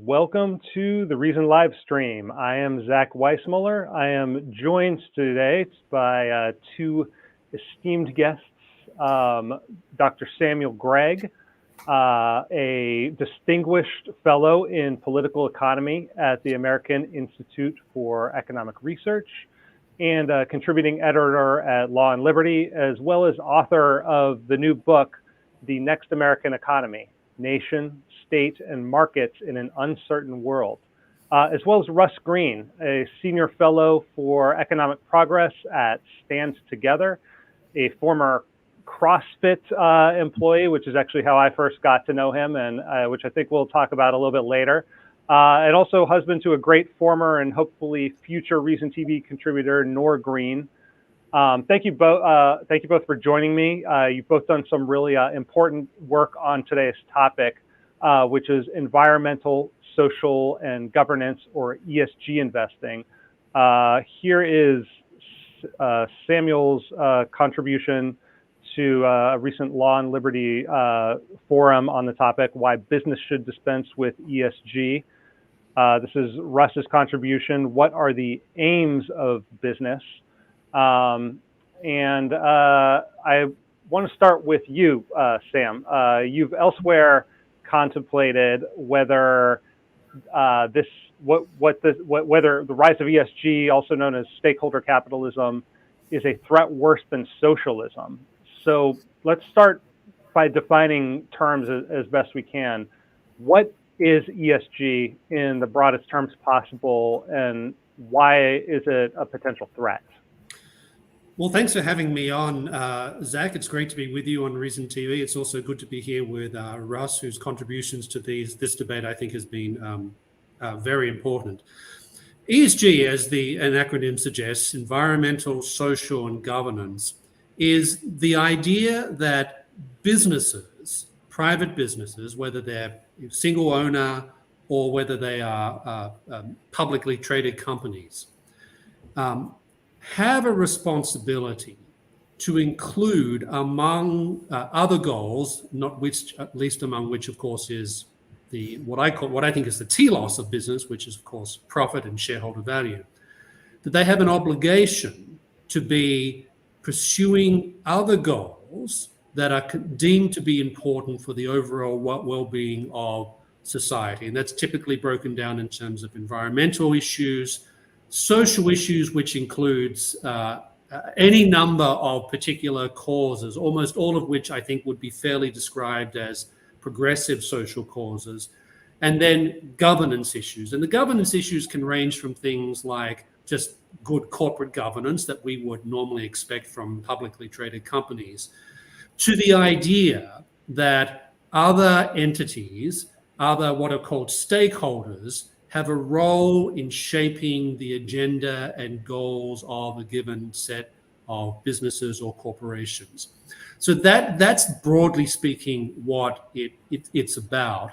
welcome to the Reason live stream. I am Zach Weissmueller. I am joined today by two esteemed guests, Dr. Samuel Gregg, a distinguished fellow in political economy at the American Institute for Economic Research, and a contributing editor at Law and Liberty, as well as author of the new book, The Next American Economy: Nation, State, and Markets in an Uncertain World, as well as Russ Greene, a senior fellow for economic progress at Stand Together, a former CrossFit employee, which is actually how I first got to know him, and which I think we'll talk about a little bit later, and also husband to a great former and hopefully future Reason TV contributor, Nora Green. Thank you both for joining me. You've both done some really important work on today's topic, which is environmental, social, and governance, or ESG investing. Here is Samuel's contribution to a recent Law and Liberty forum on the topic, Why Business Should Dispense with ESG. This is Russ's contribution, What Are the Aims of Business? I want to start with you, Sam. You've elsewhere contemplated whether whether the rise of ESG, also known as stakeholder capitalism, is a threat worse than socialism. So let's start by defining terms as best we can. What is ESG in the broadest terms possible, and why is it a potential threat? Well, thanks for having me on, Zach. It's great to be with you on Reason TV. It's also good to be here with Russ, whose contributions to this debate I think has been very important. ESG, as an acronym suggests, environmental, social, and governance, is the idea that businesses, private businesses, whether they're single owner or whether they are publicly traded companies, have a responsibility to include among other goals, not least among which, of course, is what I think is the telos of business, which is, of course, profit and shareholder value, that they have an obligation to be pursuing other goals that are deemed to be important for the overall well-being of society. And that's typically broken down in terms of environmental issues, social issues, which includes any number of particular causes, almost all of which I think would be fairly described as progressive social causes, and then governance issues. And the governance issues can range from things like just good corporate governance that we would normally expect from publicly traded companies, to the idea that other entities, other what are called stakeholders, have a role in shaping the agenda and goals of a given set of businesses or corporations. So that's broadly speaking what it's about.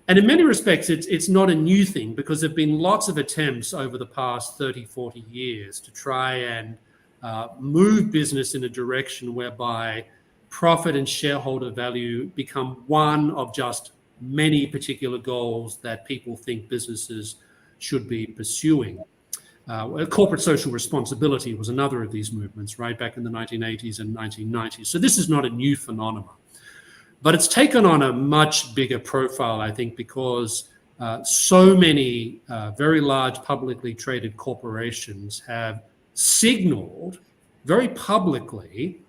And in many respects, it's not a new thing, because there have been lots of attempts over the past 30, 40 years to try and move business in a direction whereby profit and shareholder value become one of just many particular goals that people think businesses should be pursuing. Corporate social responsibility was another of these movements, right, back in the 1980s and 1990s. So this is not a new phenomenon, but it's taken on a much bigger profile, I think, because so many very large publicly traded corporations have signaled very publicly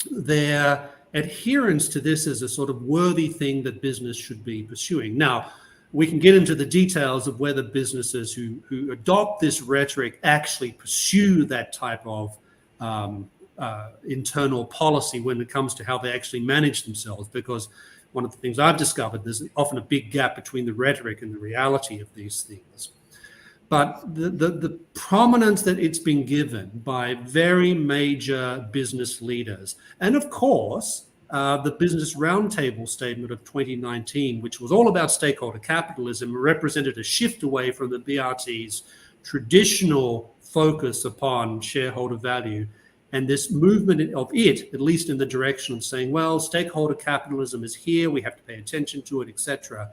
their adherence to this as a sort of worthy thing that business should be pursuing. Now, we can get into the details of whether businesses who adopt this rhetoric actually pursue that type of internal policy when it comes to how they actually manage themselves, because one of the things I've discovered, there's often a big gap between the rhetoric and the reality of these things. But the prominence that it's been given by very major business leaders, and of course, the Business Roundtable statement of 2019, which was all about stakeholder capitalism, represented a shift away from the BRT's traditional focus upon shareholder value, and this movement of it, at least in the direction of saying, well, stakeholder capitalism is here, we have to pay attention to it, etc.,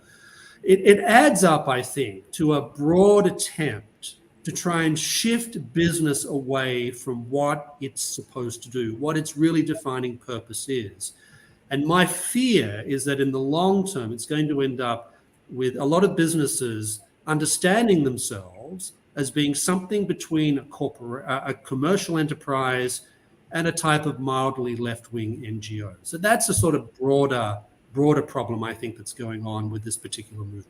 it adds up, I think, to a broad attempt to try and shift business away from what it's supposed to do, what its really defining purpose is. And my fear is that in the long term, it's going to end up with a lot of businesses understanding themselves as being something between a commercial enterprise and a type of mildly left-wing NGO. So that's a sort of broader problem, I think, that's going on with this particular movement.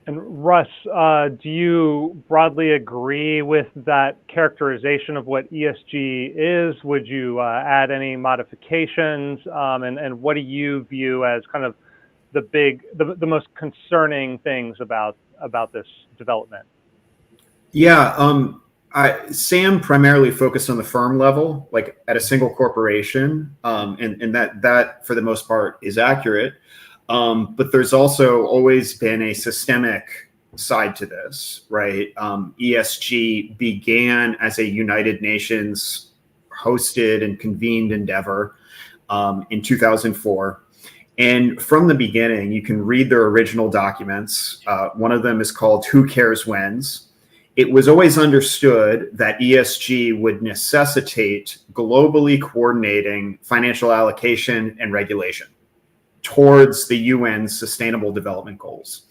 And Russ, do you broadly agree with that characterization of what ESG is? Would you add any modifications? And what do you view as kind of the most concerning things about this development? Yeah, Sam primarily focused on the firm level, like at a single corporation, and that for the most part is accurate. But there's also always been a systemic side to this, right? ESG began as a United Nations hosted and convened endeavor in 2004. And from the beginning, you can read their original documents. One of them is called Who Cares When's. It was always understood that ESG would necessitate globally coordinating financial allocation and regulation towards the UN's Sustainable Development Goals.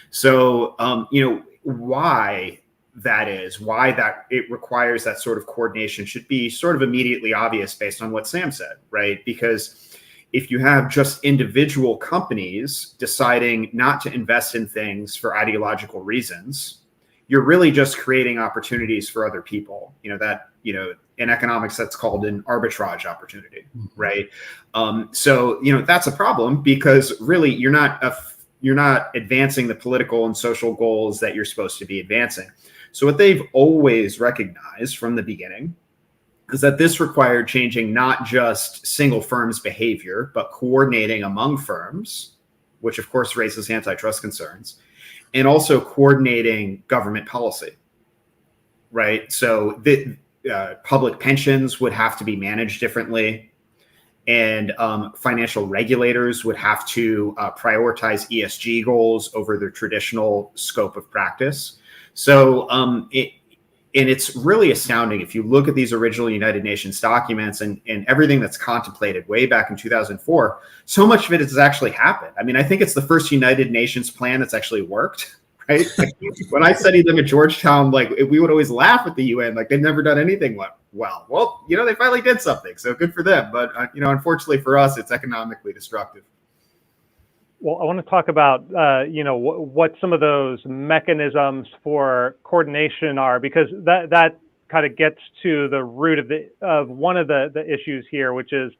So, why that it requires that sort of coordination should be sort of immediately obvious based on what Sam said, right? Because if you have just individual companies deciding not to invest in things for ideological reasons, you're really just creating opportunities for other people. In economics, that's called an arbitrage opportunity, right? So that's a problem because really you're not advancing the political and social goals that you're supposed to be advancing. So what they've always recognized from the beginning is that this required changing not just single firms' behavior, but coordinating among firms, which of course raises antitrust concerns, and also coordinating government policy, right? So the public pensions would have to be managed differently, and financial regulators would have to prioritize ESG goals over their traditional scope of practice. So it's really astounding if you look at these original United Nations documents and everything that's contemplated way back in 2004, so much of it has actually happened. I mean, I think it's the first United Nations plan that's actually worked, right? Like, when I studied them at Georgetown, like we would always laugh at the UN, like they've never done anything well. Well, they finally did something, so good for them. But, unfortunately for us, it's economically destructive. Well, I want to talk about, what some of those mechanisms for coordination are, because that kind of gets to the root of one of the issues here, which is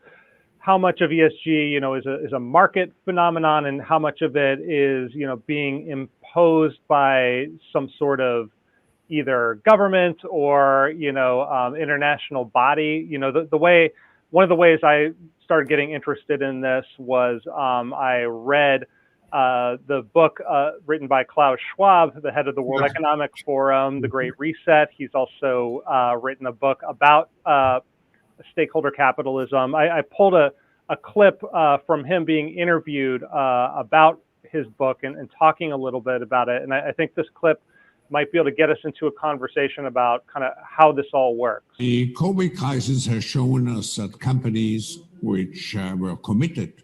how much of ESG, is a market phenomenon, and how much of it is, being imposed by some sort of either government or, international body. One of the ways I started getting interested in this was I read the book written by Klaus Schwab, the head of the World Economic Forum, The Great Reset. He's also written a book about stakeholder capitalism. I pulled a clip from him being interviewed about his book and talking a little bit about it. And I think this clip might be able to get us into a conversation about kind of how this all works. The COVID crisis has shown us that companies which were committed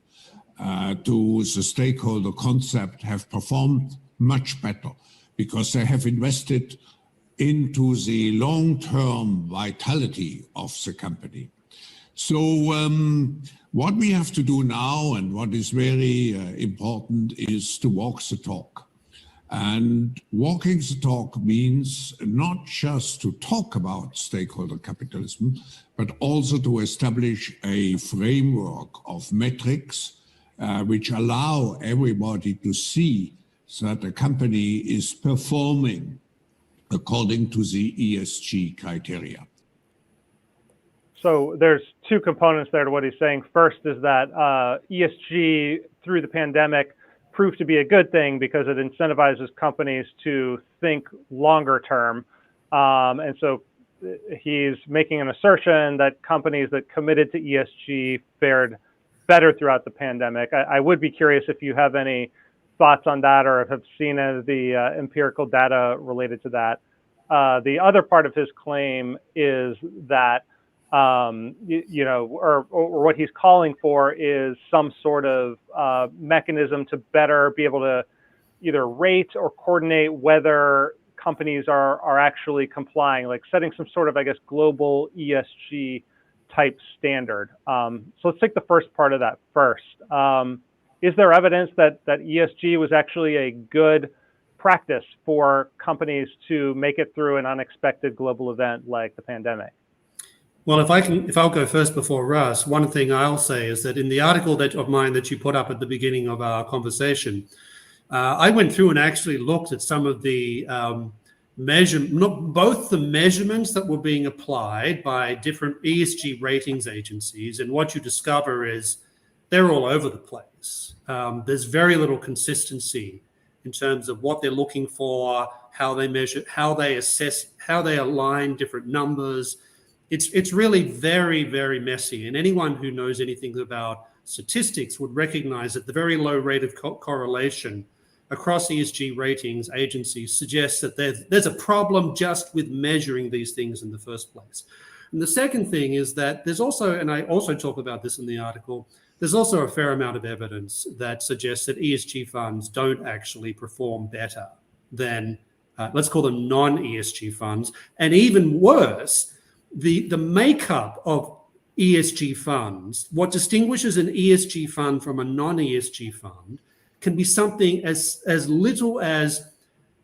to the stakeholder concept have performed much better because they have invested into the long-term vitality of the company. So what we have to do now, and what is very important, is to walk the talk. And walking the talk means not just to talk about stakeholder capitalism, but also to establish a framework of metrics which allow everybody to see that a company is performing according to the ESG criteria. So there's two components there to what he's saying. First is that ESG through the pandemic proved to be a good thing because it incentivizes companies to think longer term. And so he's making an assertion that companies that committed to ESG fared better throughout the pandemic. I would be curious if you have any spots on that or have seen the empirical data related to that. The other part of his claim is that, or what he's calling for is some sort of mechanism to better be able to either rate or coordinate whether companies are actually complying, like setting some sort of, I guess, global ESG type standard. So let's take the first part of that first. Is there evidence that ESG was actually a good practice for companies to make it through an unexpected global event like the pandemic? Well, if I'll go first before Russ, one thing I'll say is that in the article of mine that you put up at the beginning of our conversation, I went through and actually looked at some of the both the measurements that were being applied by different ESG ratings agencies, and what you discover is they're all over the place. There's very little consistency in terms of what they're looking for, how they measure, how they assess, how they align different numbers. It's really very, very messy. And anyone who knows anything about statistics would recognize that the very low rate of correlation across ESG ratings agencies suggests that there's a problem just with measuring these things in the first place. And the second thing is that there's also, and I also talk about this in the article, there's also a fair amount of evidence that suggests that ESG funds don't actually perform better than, let's call them non-ESG funds. And even worse, the makeup of ESG funds, what distinguishes an ESG fund from a non-ESG fund can be something as little as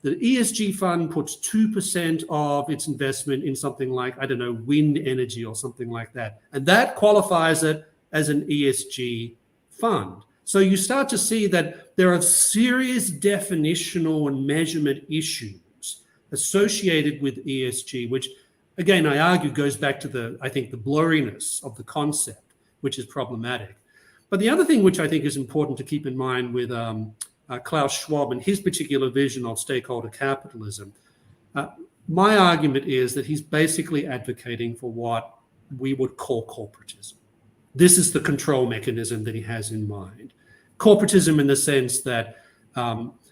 the ESG fund puts 2% of its investment in something like, I don't know, wind energy or something like that. And that qualifies it as an ESG fund. So you start to see that there are serious definitional and measurement issues associated with ESG, which, again, I argue goes back to the blurriness of the concept, which is problematic. But the other thing which I think is important to keep in mind with Klaus Schwab and his particular vision of stakeholder capitalism, my argument is that he's basically advocating for what we would call corporatism. This is the control mechanism that he has in mind. Corporatism in the sense that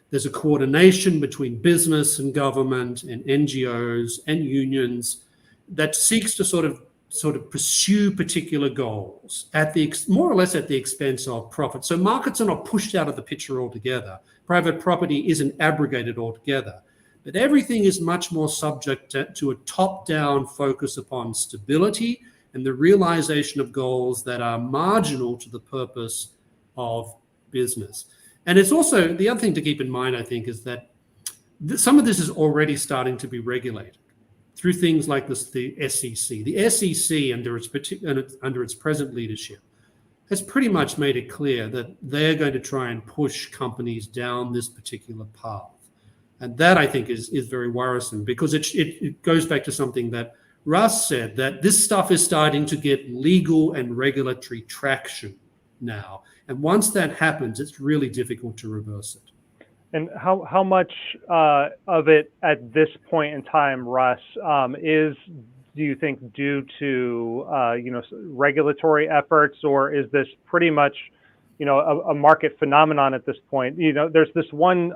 there's a coordination between business and government and NGOs and unions that seeks to sort of pursue particular goals at the more or less at the expense of profit. So markets are not pushed out of the picture altogether. Private property isn't abrogated altogether. But everything is much more subject to a top-down focus upon stability and the realization of goals that are marginal to the purpose of business. And it's also, the other thing to keep in mind, I think, is that some of this is already starting to be regulated through things like this, the SEC. The SEC, under its present leadership, has pretty much made it clear that they're going to try and push companies down this particular path. And that, I think, is very worrisome, because it goes back to something that Russ said, that this stuff is starting to get legal and regulatory traction now. And once that happens, it's really difficult to reverse it. And how much of it at this point in time, Russ, do you think, due to regulatory efforts, or is this pretty much a market phenomenon at this point? There's this one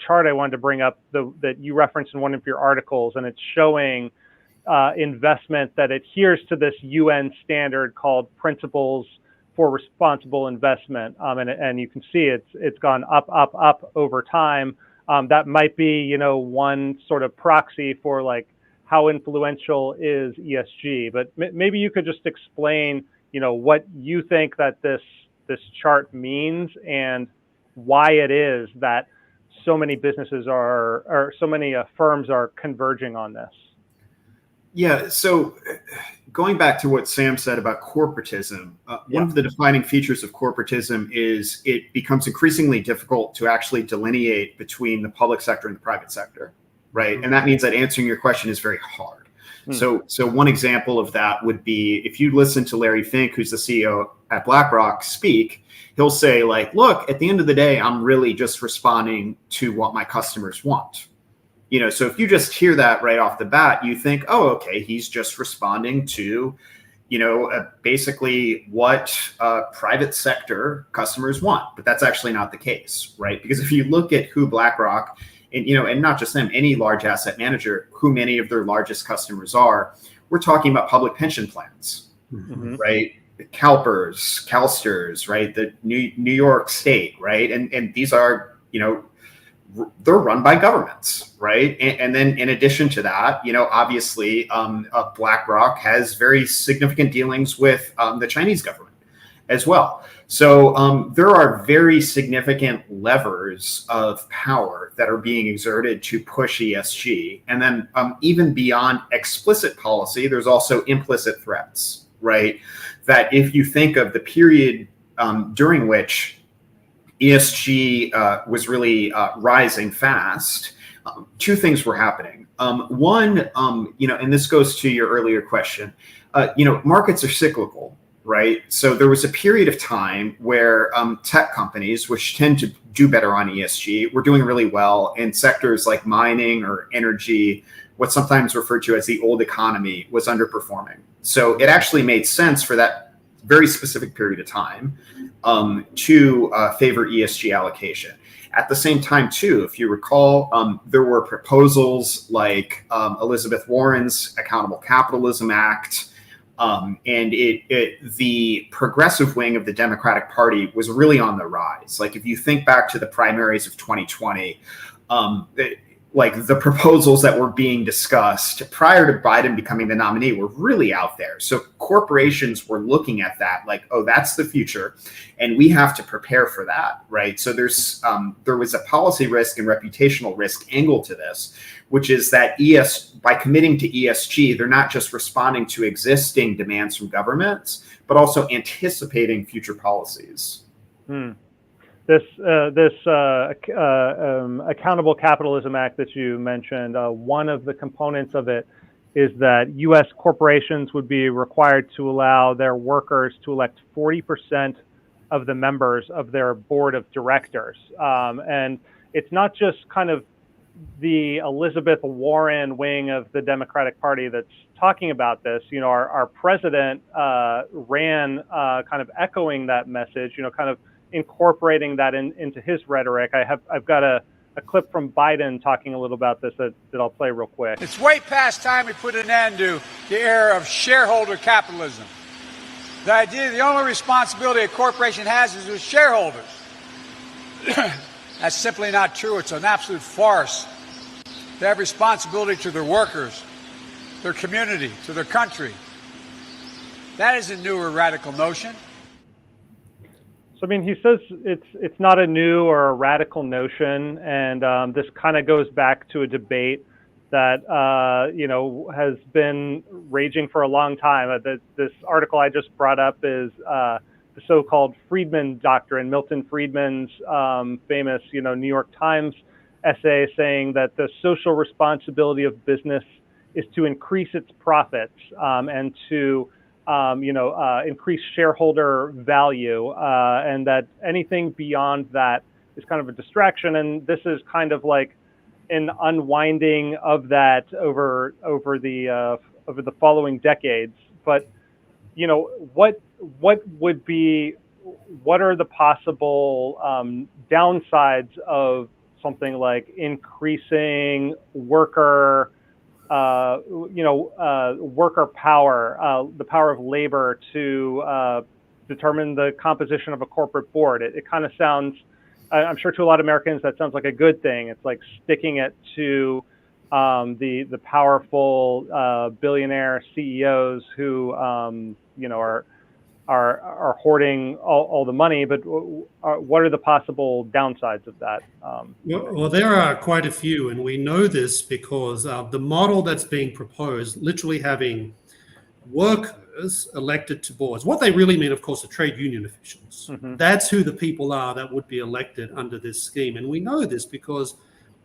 chart I wanted to bring up that you referenced in one of your articles, and it's showing investment that adheres to this UN standard called Principles for Responsible Investment, and you can see it's gone up over time. That might be one sort of proxy for like how influential is ESG. But maybe you could just explain what you think that this chart means and why it is that so many businesses or so many firms are converging on this. Yeah, so going back to what Sam said about corporatism, one of the defining features of corporatism is it becomes increasingly difficult to actually delineate between the public sector and the private sector, right? Mm-hmm. And that means that answering your question is very hard. Mm-hmm. So one example of that would be if you listen to Larry Fink, who's the CEO at BlackRock, speak, he'll say like, look, at the end of the day, I'm really just responding to what my customers want. So if you just hear that right off the bat, you think, oh, okay, he's just responding to, basically what private sector customers want. But that's actually not the case, right? Because if you look at who BlackRock and not just them, any large asset manager, who many of their largest customers are, we're talking about public pension plans, right? The CalPERS, CalSTRS, right? The New York State, right? And these are, they're run by governments, right? And then in addition to that, obviously BlackRock has very significant dealings with the Chinese government as well. So there are very significant levers of power that are being exerted to push ESG. And then even beyond explicit policy, there's also implicit threats, right? That if you think of the period during which ESG was really rising fast, two things were happening. One, and this goes to your earlier question, markets are cyclical, right? So there was a period of time where tech companies, which tend to do better on ESG, were doing really well in sectors like mining or energy. What's sometimes referred to as the old economy was underperforming. So it actually made sense for that very specific period of time to favor ESG allocation. At the same time, too, if you recall, there were proposals like Elizabeth Warren's Accountable Capitalism Act, and the progressive wing of the Democratic Party was really on the rise. Like if you think back to the primaries of 2020, like the proposals that were being discussed prior to Biden becoming the nominee were really out there. So corporations were looking at that like, oh, that's the future, and we have to prepare for that, right? So there was a policy risk and reputational risk angle to this, which is that by committing to ESG, they're not just responding to existing demands from governments, but also anticipating future policies. This Accountable Capitalism Act that you mentioned, one of the components of it is that U.S. corporations would be required to allow their workers to elect 40% of the members of their board of directors. And it's not just kind of the Elizabeth Warren wing of the Democratic Party that's talking about this. Our president ran kind of echoing that message, kind of incorporating that into his rhetoric. I've got a clip from Biden talking a little about this that I'll play real quick. It's way past time we put an end to the era of shareholder capitalism. The idea the only responsibility a corporation has is with shareholders. That's simply not true. It's an absolute farce. They have responsibility to their workers, their community, to their country. That is a new or radical notion. So, I mean, he says it's not a new or a radical notion, and this kind of goes back to a debate that, has been raging for a long time. This article I just brought up is the so-called Friedman doctrine, Milton Friedman's famous, New York Times essay saying that the social responsibility of business is to increase its profits and to increase shareholder value, and that anything beyond that is kind of a distraction. And this is kind of like an unwinding of that over the following decades. But what are the possible downsides of something like increasing worker power, the power of labor to determine the composition of a corporate board? It kind of sounds, I'm sure to a lot of Americans, that sounds like a good thing. It's like sticking it to the powerful billionaire CEOs who are hoarding all the money. But what are the possible downsides of that? Well, there are quite a few, and we know this because the model that's being proposed, literally having workers elected to boards. What they really mean, of course, are trade union officials. Mm-hmm. That's who the people are that would be elected under this scheme. And we know this because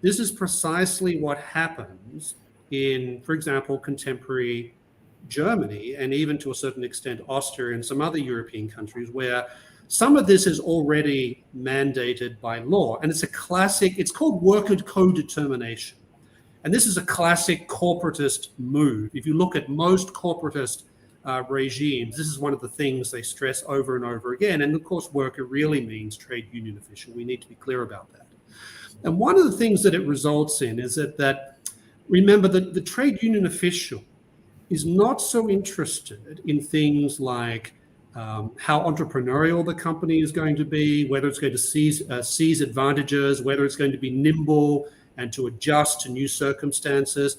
this is precisely what happens in, for example, contemporary Germany, and even to a certain extent Austria and some other European countries, where some of this is already mandated by law. And it's a classic, it's called worker co-determination. And this is a classic corporatist move. If you look at most corporatist regimes. This is one of the things they stress over and over again. And of course, worker really means trade union official. We need to be clear about that. And one of the things that it results in is that remember that the trade union official is not so interested in things like how entrepreneurial the company is going to be, whether it's going to seize advantages, whether it's going to be nimble and to adjust to new circumstances.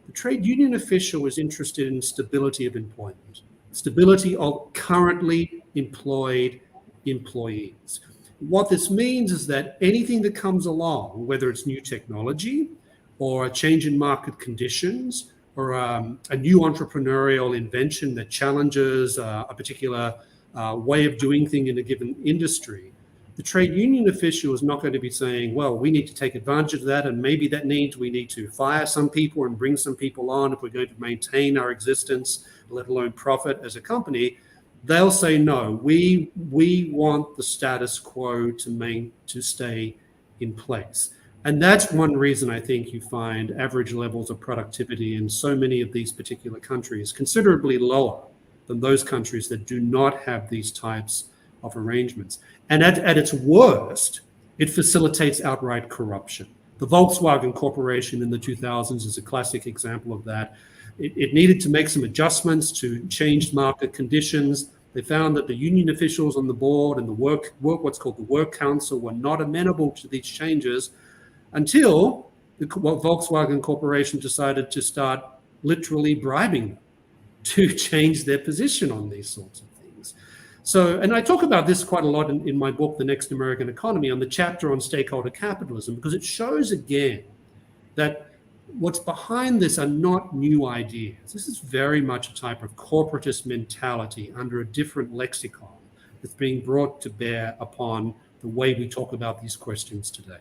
The trade union official is interested in stability of employment, stability of currently employed employees. What this means is that anything that comes along, whether it's new technology or a change in market conditions or a new entrepreneurial invention that challenges a particular way of doing things in a given industry, the trade union official is not going to be saying, well, we need to take advantage of that, and maybe that means we need to fire some people and bring some people on if we're going to maintain our existence, let alone profit as a company. They'll say, no, we want the status quo to stay in place. And that's one reason I think you find average levels of productivity in so many of these particular countries considerably lower than those countries that do not have these types of arrangements. And at its worst, it facilitates outright corruption. The Volkswagen Corporation in the 2000s is a classic example of that. It needed to make some adjustments to changed market conditions. They found that the union officials on the board and the what's called the Work Council were not amenable to these changes until the Volkswagen Corporation decided to start literally bribing them to change their position on these sorts of things. So, and I talk about this quite a lot in my book, The Next American Economy, on the chapter on stakeholder capitalism, because it shows again that what's behind this are not new ideas. This is very much a type of corporatist mentality under a different lexicon that's being brought to bear upon the way we talk about these questions today.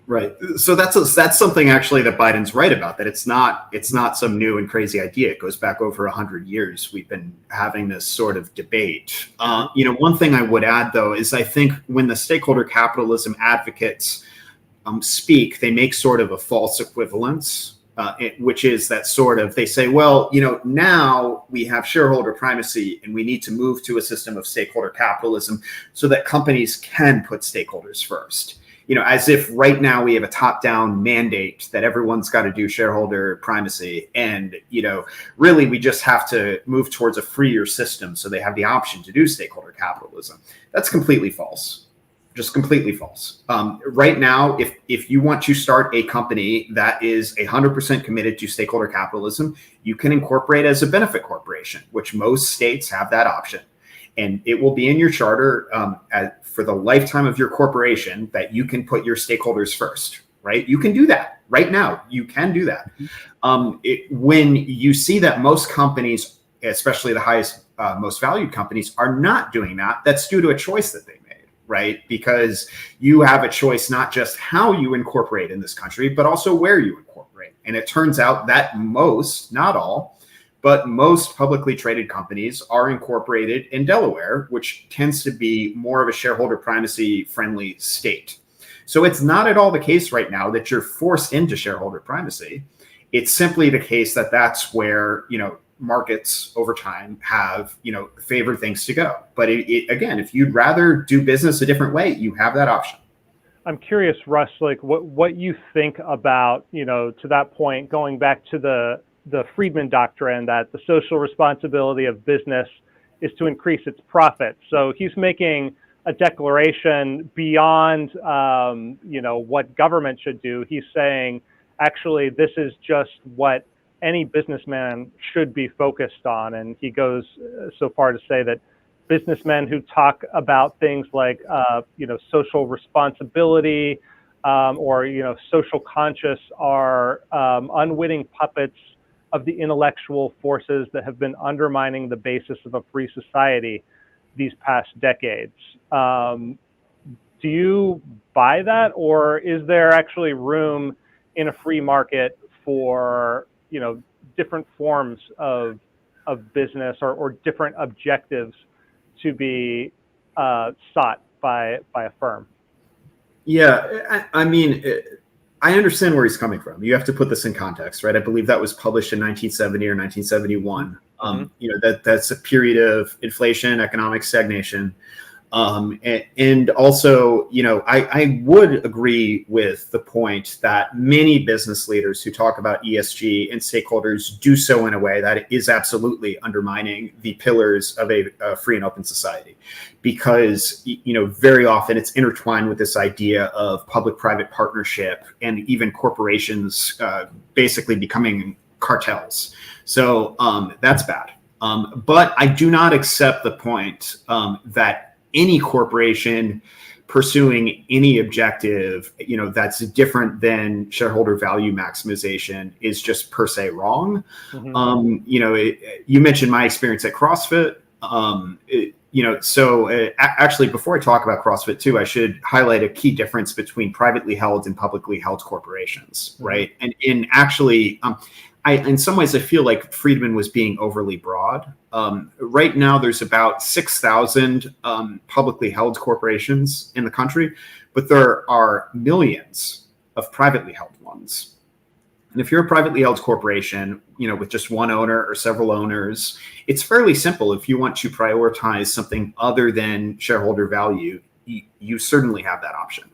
Right. So that's something actually that Biden's right about, that it's not some new and crazy idea. It goes back over 100 years. We've been having this sort of debate. One thing I would add, though, is I think when the stakeholder capitalism advocates speak, they make sort of a false equivalence, which is that sort of, they say, well, now we have shareholder primacy and we need to move to a system of stakeholder capitalism so that companies can put stakeholders first. As if right now we have a top-down mandate that everyone's got to do shareholder primacy. And, really we just have to move towards a freer system so they have the option to do stakeholder capitalism. That's completely false. Just completely false. Right now, if you want to start a company that is 100% committed to stakeholder capitalism, you can incorporate as a benefit corporation, which most states have that option. And it will be in your charter for the lifetime of your corporation that you can put your stakeholders first, right? You can do that right now. You can do that. When you see that most companies, especially the highest, most valued companies, are not doing that, that's due to a choice that they made, right? Because you have a choice not just how you incorporate in this country, but also where you incorporate. And it turns out that most, not all, but most publicly traded companies are incorporated in Delaware, which tends to be more of a shareholder primacy friendly state. So it's not at all the case right now that you're forced into shareholder primacy. It's simply the case that that's where, markets over time have, favored things to go. But again, if you'd rather do business a different way, you have that option. I'm curious, Russ, like what you think about, to that point, going back to the Friedman doctrine that the social responsibility of business is to increase its profits. So he's making a declaration beyond, what government should do. He's saying, actually, this is just what any businessman should be focused on. And he goes so far to say that businessmen who talk about things like, social responsibility or, social conscious are unwitting puppets of the intellectual forces that have been undermining the basis of a free society these past decades. Do you buy that, or is there actually room in a free market for, different forms of business or different objectives to be sought by a firm? Yeah, I understand where he's coming from. You have to put this in context, right? I believe that was published in 1970 or 1971. That's a period of inflation, economic stagnation. And also, I would agree with the point that many business leaders who talk about ESG and stakeholders do so in a way that is absolutely undermining the pillars of a free and open society, because, very often it's intertwined with this idea of public-private partnership and even corporations basically becoming cartels. So that's bad. But I do not accept the point that any corporation pursuing any objective, that's different than shareholder value maximization is just per se wrong. You mentioned my experience at CrossFit. Actually, before I talk about CrossFit too, I should highlight a key difference between privately held and publicly held corporations, right? And in some ways, I feel like Friedman was being overly broad. Right now, there's about 6,000 publicly held corporations in the country, but there are millions of privately held ones. And if you're a privately held corporation, with just one owner or several owners, it's fairly simple. If you want to prioritize something other than shareholder value, you certainly have that option.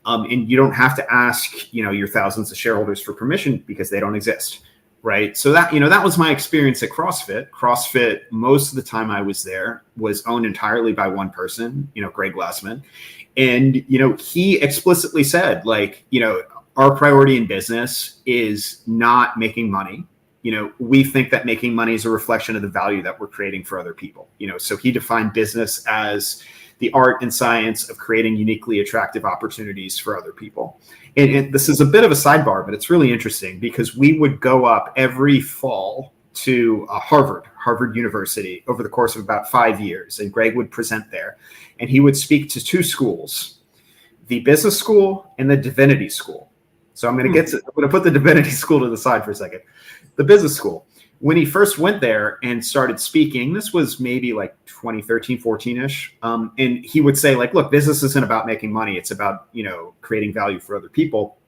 And you don't have to ask, your thousands of shareholders for permission because they don't exist. Right. So that was my experience at CrossFit. CrossFit, most of the time I was there, was owned entirely by one person, Greg Glassman. And, he explicitly said, our priority in business is not making money. We think that making money is a reflection of the value that we're creating for other people. So he defined business as the art and science of creating uniquely attractive opportunities for other people. And this is a bit of a sidebar, but it's really interesting because we would go up every fall to Harvard University over the course of about 5 years. And Greg would present there, and he would speak to two schools, the business school and the divinity school. So I'm going to put the divinity school to the side for a second. The business school. When he first went there and started speaking, this was maybe like 2013, 14-ish. And he would say, look, business isn't about making money. It's about, creating value for other people.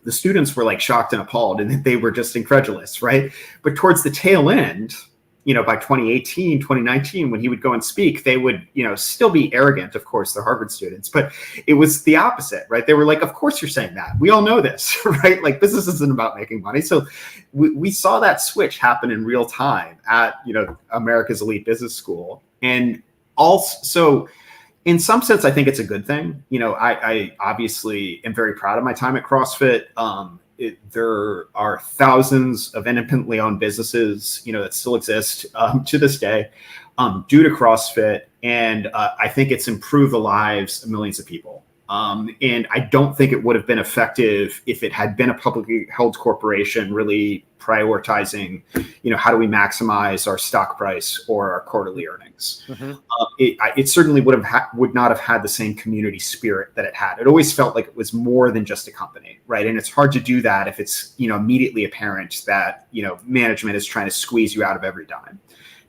The students were shocked and appalled, and they were just incredulous, right? But towards the tail end, by 2018, 2019, when he would go and speak, they would, still be arrogant. Of course, they're Harvard students, but it was the opposite, right? They were like, of course you're saying that. We all know this, right? Business isn't about making money. So we saw that switch happen in real time at, America's elite business school. And also, in some sense, I think it's a good thing. I obviously am very proud of my time at CrossFit. There are thousands of independently owned businesses, that still exist to this day due to CrossFit. And I think it's improved the lives of millions of people. And I don't think it would have been effective if it had been a publicly held corporation really prioritizing, how do we maximize our stock price or our quarterly earnings. It certainly would not have had the same community spirit that it had. It always felt like it was more than just a company, right? And it's hard to do that if it's, immediately apparent that, management is trying to squeeze you out of every dime.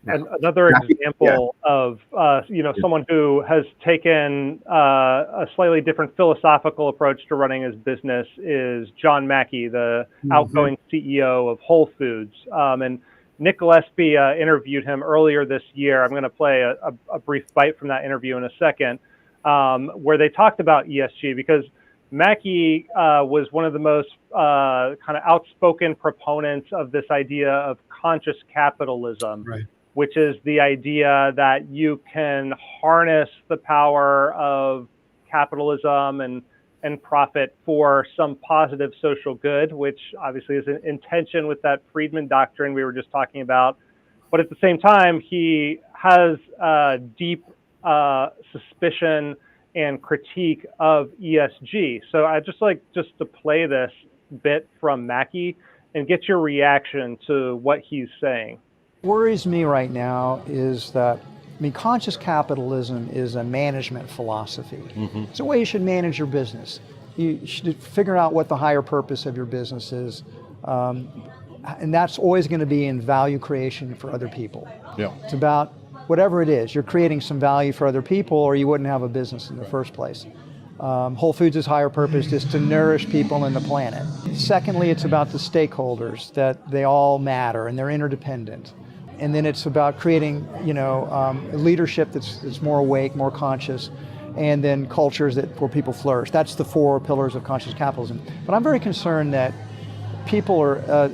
Now, another example of someone who has taken a slightly different philosophical approach to running his business is John Mackey, the outgoing CEO of Whole Foods. And Nick Gillespie interviewed him earlier this year. I'm going to play a brief bite from that interview in a second, where they talked about ESG, because Mackey was one of the most kind of outspoken proponents of this idea of conscious capitalism. Right. Which is the idea that you can harness the power of capitalism and profit for some positive social good, which obviously is in tension with that Friedman doctrine we were just talking about. But at the same time, he has a deep suspicion and critique of ESG. So I'd just like to play this bit from Mackey and get your reaction to what he's saying. Worries me right now is that, conscious capitalism is a management philosophy. It's a way you should manage your business. You should figure out what the higher purpose of your business is. And that's always going to be in value creation for other people. Yeah. It's about whatever it is. You're creating some value for other people, or you wouldn't have a business in the first place. Whole Foods' higher purpose is to nourish people and the planet. Secondly, it's about the stakeholders, that they all matter and they're interdependent. And then it's about creating, leadership that's more awake, more conscious, and then cultures where people flourish. That's the 4 pillars of conscious capitalism. But I'm very concerned that people are,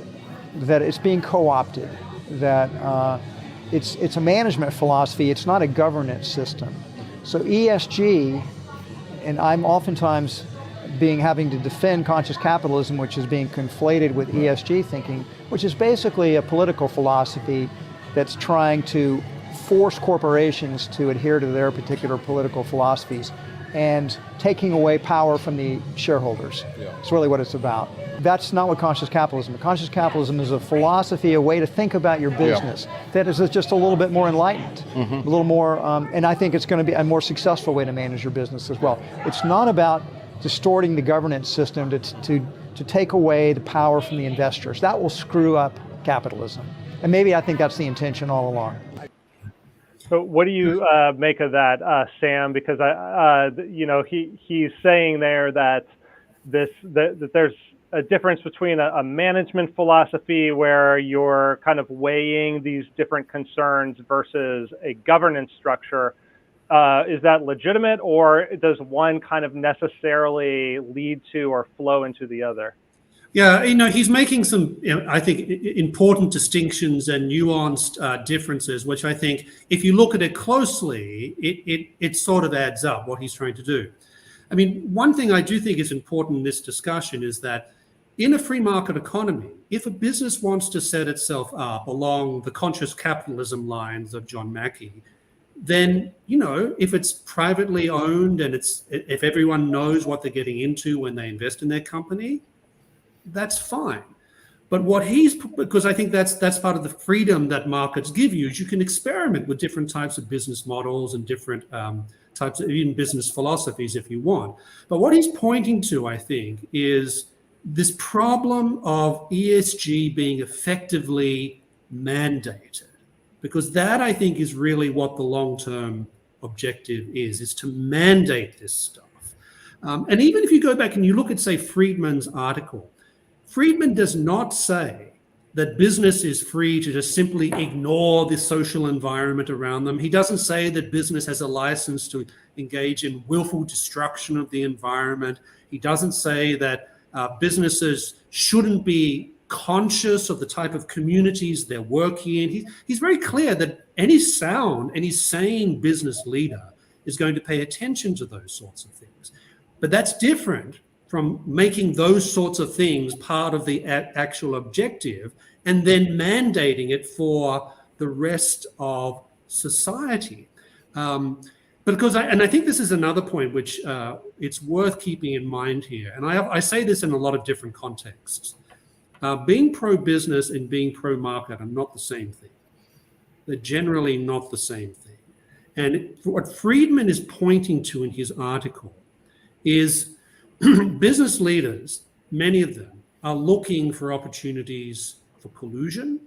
that it's being co-opted, that it's a management philosophy, it's not a governance system. So ESG, and I'm oftentimes having to defend conscious capitalism, which is being conflated with ESG thinking, which is basically a political philosophy that's trying to force corporations to adhere to their particular political philosophies and taking away power from the shareholders. It's really what it's about. That's not what conscious capitalism is. Conscious capitalism is a philosophy, a way to think about your business that is just a little bit more enlightened, a little more, and I think it's going to be a more successful way to manage your business as well. It's not about distorting the governance system to take away the power from the investors. That will screw up capitalism. And maybe I think that's the intention all along. So what do you make of that, Sam? Because he's saying there that that there's a difference between a management philosophy where you're kind of weighing these different concerns versus a governance structure. Is that legitimate, or does one kind of necessarily lead to or flow into the other? Yeah, he's making some, I think, important distinctions and nuanced differences, which I think, if you look at it closely, it sort of adds up what he's trying to do. I mean, one thing I do think is important in this discussion is that in a free market economy, if a business wants to set itself up along the conscious capitalism lines of John Mackey, then, if it's privately owned and if everyone knows what they're getting into when they invest in their company, that's fine. But because I think that's part of the freedom that markets give you, is you can experiment with different types of business models and different types of even business philosophies if you want. But what he's pointing to, I think, is this problem of ESG being effectively mandated, because that, I think, is really what the long-term objective is to mandate this stuff. And even if you go back and you look at, say, Friedman's article, Friedman does not say that business is free to just simply ignore the social environment around them. He doesn't say that business has a license to engage in willful destruction of the environment. He doesn't say that businesses shouldn't be conscious of the type of communities they're working in. He's very clear that any sane business leader is going to pay attention to those sorts of things. But that's different from making those sorts of things part of the actual objective and then mandating it for the rest of society. Because I think this is another point which it's worth keeping in mind here. And I say this in a lot of different contexts. Being pro-business and being pro-market are not the same thing. They're generally not the same thing. And what Friedman is pointing to in his article is business leaders, many of them, are looking for opportunities for collusion,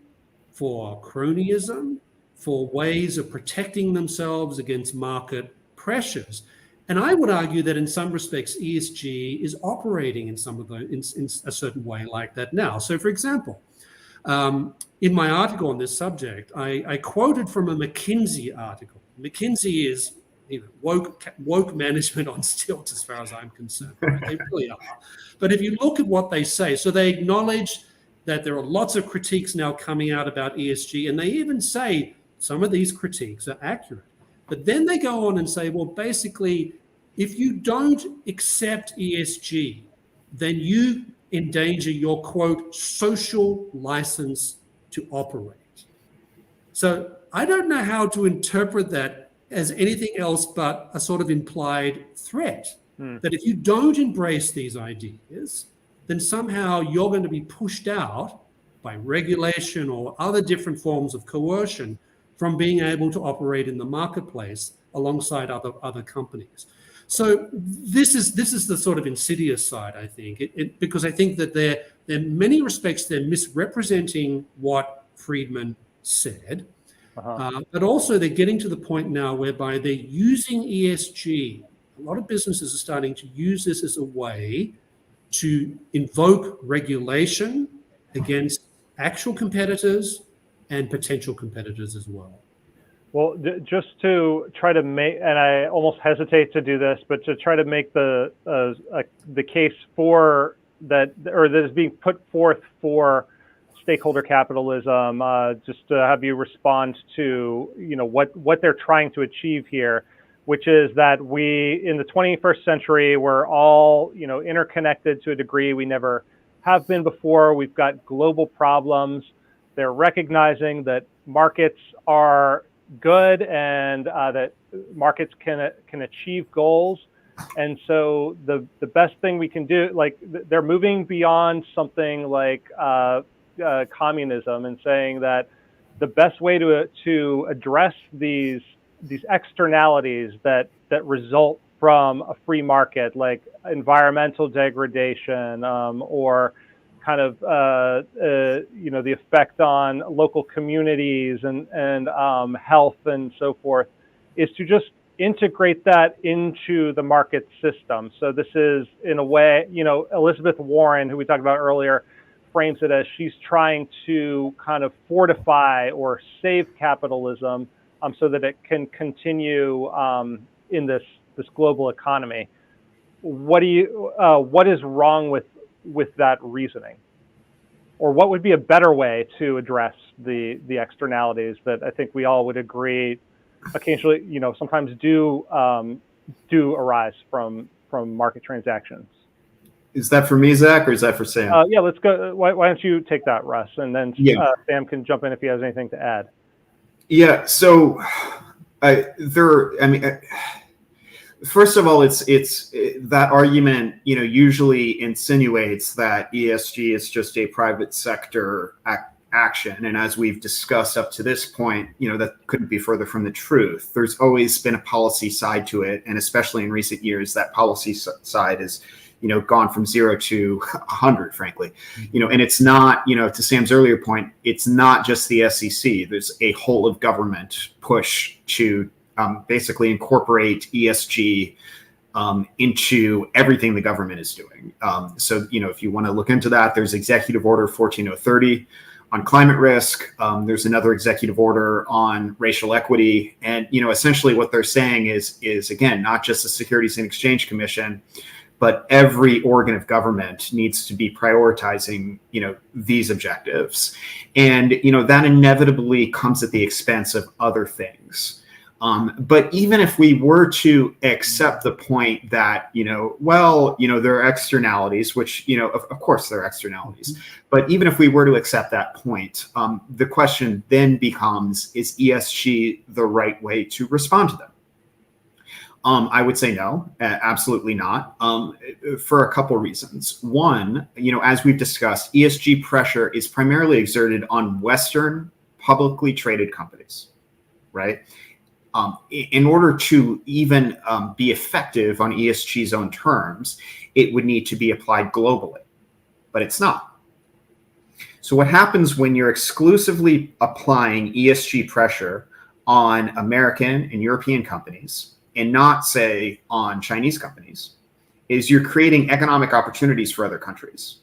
for cronyism, for ways of protecting themselves against market pressures. And I would argue that in some respects, ESG is operating in some of those, in a certain way like that now. So, for example, in my article on this subject, I quoted from a McKinsey article. McKinsey is woke management on stilts as far as I'm concerned. Right? They really are. But if you look at what they say, so they acknowledge that there are lots of critiques now coming out about ESG, and they even say some of these critiques are accurate. But then they go on and say, well, basically, if you don't accept ESG, then you endanger your, quote, social license to operate. So I don't know how to interpret that as anything else but a sort of implied threat, that if you don't embrace these ideas, then somehow you're going to be pushed out by regulation or other different forms of coercion from being able to operate in the marketplace alongside other companies. So this is the sort of insidious side, I think, because I think that they're in many respects, they're misrepresenting what Friedman said. But also they're getting to the point now whereby they're using ESG A lot of businesses are starting to use this as a way to invoke regulation against actual competitors and potential competitors as well. Well, just to try to make, and I almost hesitate to do this, but to try to make the case for that, or that is being put forth for stakeholder capitalism, just to have you respond to, what they're trying to achieve here, which is that we, in the 21st century, we're all, interconnected to a degree we never have been before. We've got global problems. They're recognizing that markets are good and that markets can achieve goals. And so the best thing we can do, like they're moving beyond something like communism and saying that the best way to address these externalities that result from a free market, like environmental degradation or kind of the effect on local communities and health and so forth, is to just integrate that into the market system. So this is, in a way, Elizabeth Warren, who we talked about earlier, frames it as she's trying to kind of fortify or save capitalism so that it can continue in this global economy. What is wrong with that reasoning? Or what would be a better way to address the externalities that I think we all would agree occasionally, sometimes do arise from market transactions? Is that for me, Zach, or is that for Sam? Yeah, let's go. Why don't you take that, Russ, and then Sam can jump in if he has anything to add. Yeah. So, first of all, it's that argument, usually insinuates that ESG is just a private sector action. And as we've discussed up to this point, that couldn't be further from the truth. There's always been a policy side to it. And especially in recent years, that policy side is, gone from 0 to 100, frankly, and it's not, to Sam's earlier point, it's not just the SEC. There's a whole of government push to basically incorporate ESG into everything the government is doing. So, if you want to look into that, there's Executive Order 14030 on climate risk. There's another executive order on racial equity. And, essentially what they're saying is again, not just the Securities and Exchange Commission, but every organ of government needs to be prioritizing, these objectives. And, that inevitably comes at the expense of other things. But even if we were to accept the point that, there are externalities, which, of course there are externalities, but even if we were to accept that point, the question then becomes, is ESG the right way to respond to them? I would say no, absolutely not, for a couple reasons. One, as we've discussed, ESG pressure is primarily exerted on Western publicly traded companies, right? In order to even be effective on ESG's own terms, it would need to be applied globally, but it's not. So what happens when you're exclusively applying ESG pressure on American and European companies and not, say, on Chinese companies, is you're creating economic opportunities for other countries,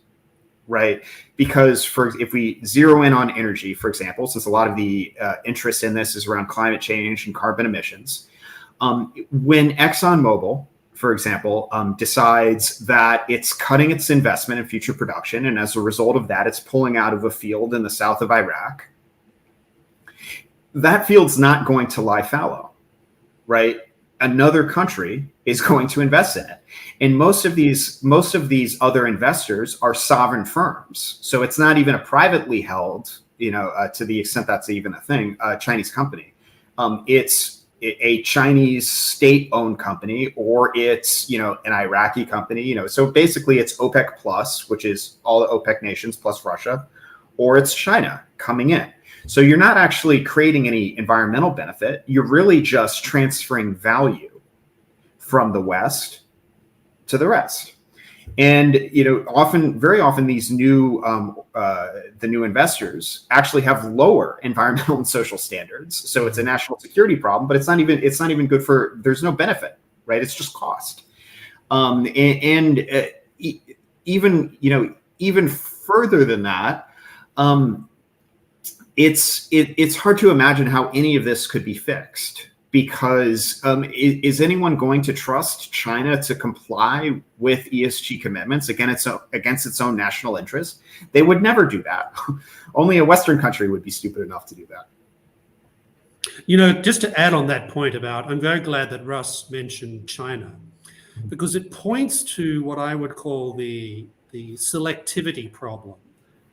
right? Because if we zero in on energy, for example, since a lot of the interest in this is around climate change and carbon emissions, when ExxonMobil, for example, decides that it's cutting its investment in future production, and as a result of that, it's pulling out of a field in the south of Iraq, that field's not going to lie fallow, right? Another country is going to invest in it. And most of these other investors are sovereign firms. So it's not even a privately held, to the extent that's even a thing, Chinese company. It's a Chinese state-owned company, or it's, an Iraqi company, so basically it's OPEC plus, which is all the OPEC nations plus Russia, or it's China coming in. So you're not actually creating any environmental benefit. You're really just transferring value from the West to the rest. And, very often these new, the new investors actually have lower environmental and social standards. So it's a national security problem, but it's not even good there's no benefit right? It's just cost. Even further than that, it's hard to imagine how any of this could be fixed, because is anyone going to trust China to comply with ESG commitments against its own national interest? They would never do that. Only a Western country would be stupid enough to do that. Just to add on that point I'm very glad that Russ mentioned China, because it points to what I would call the selectivity problem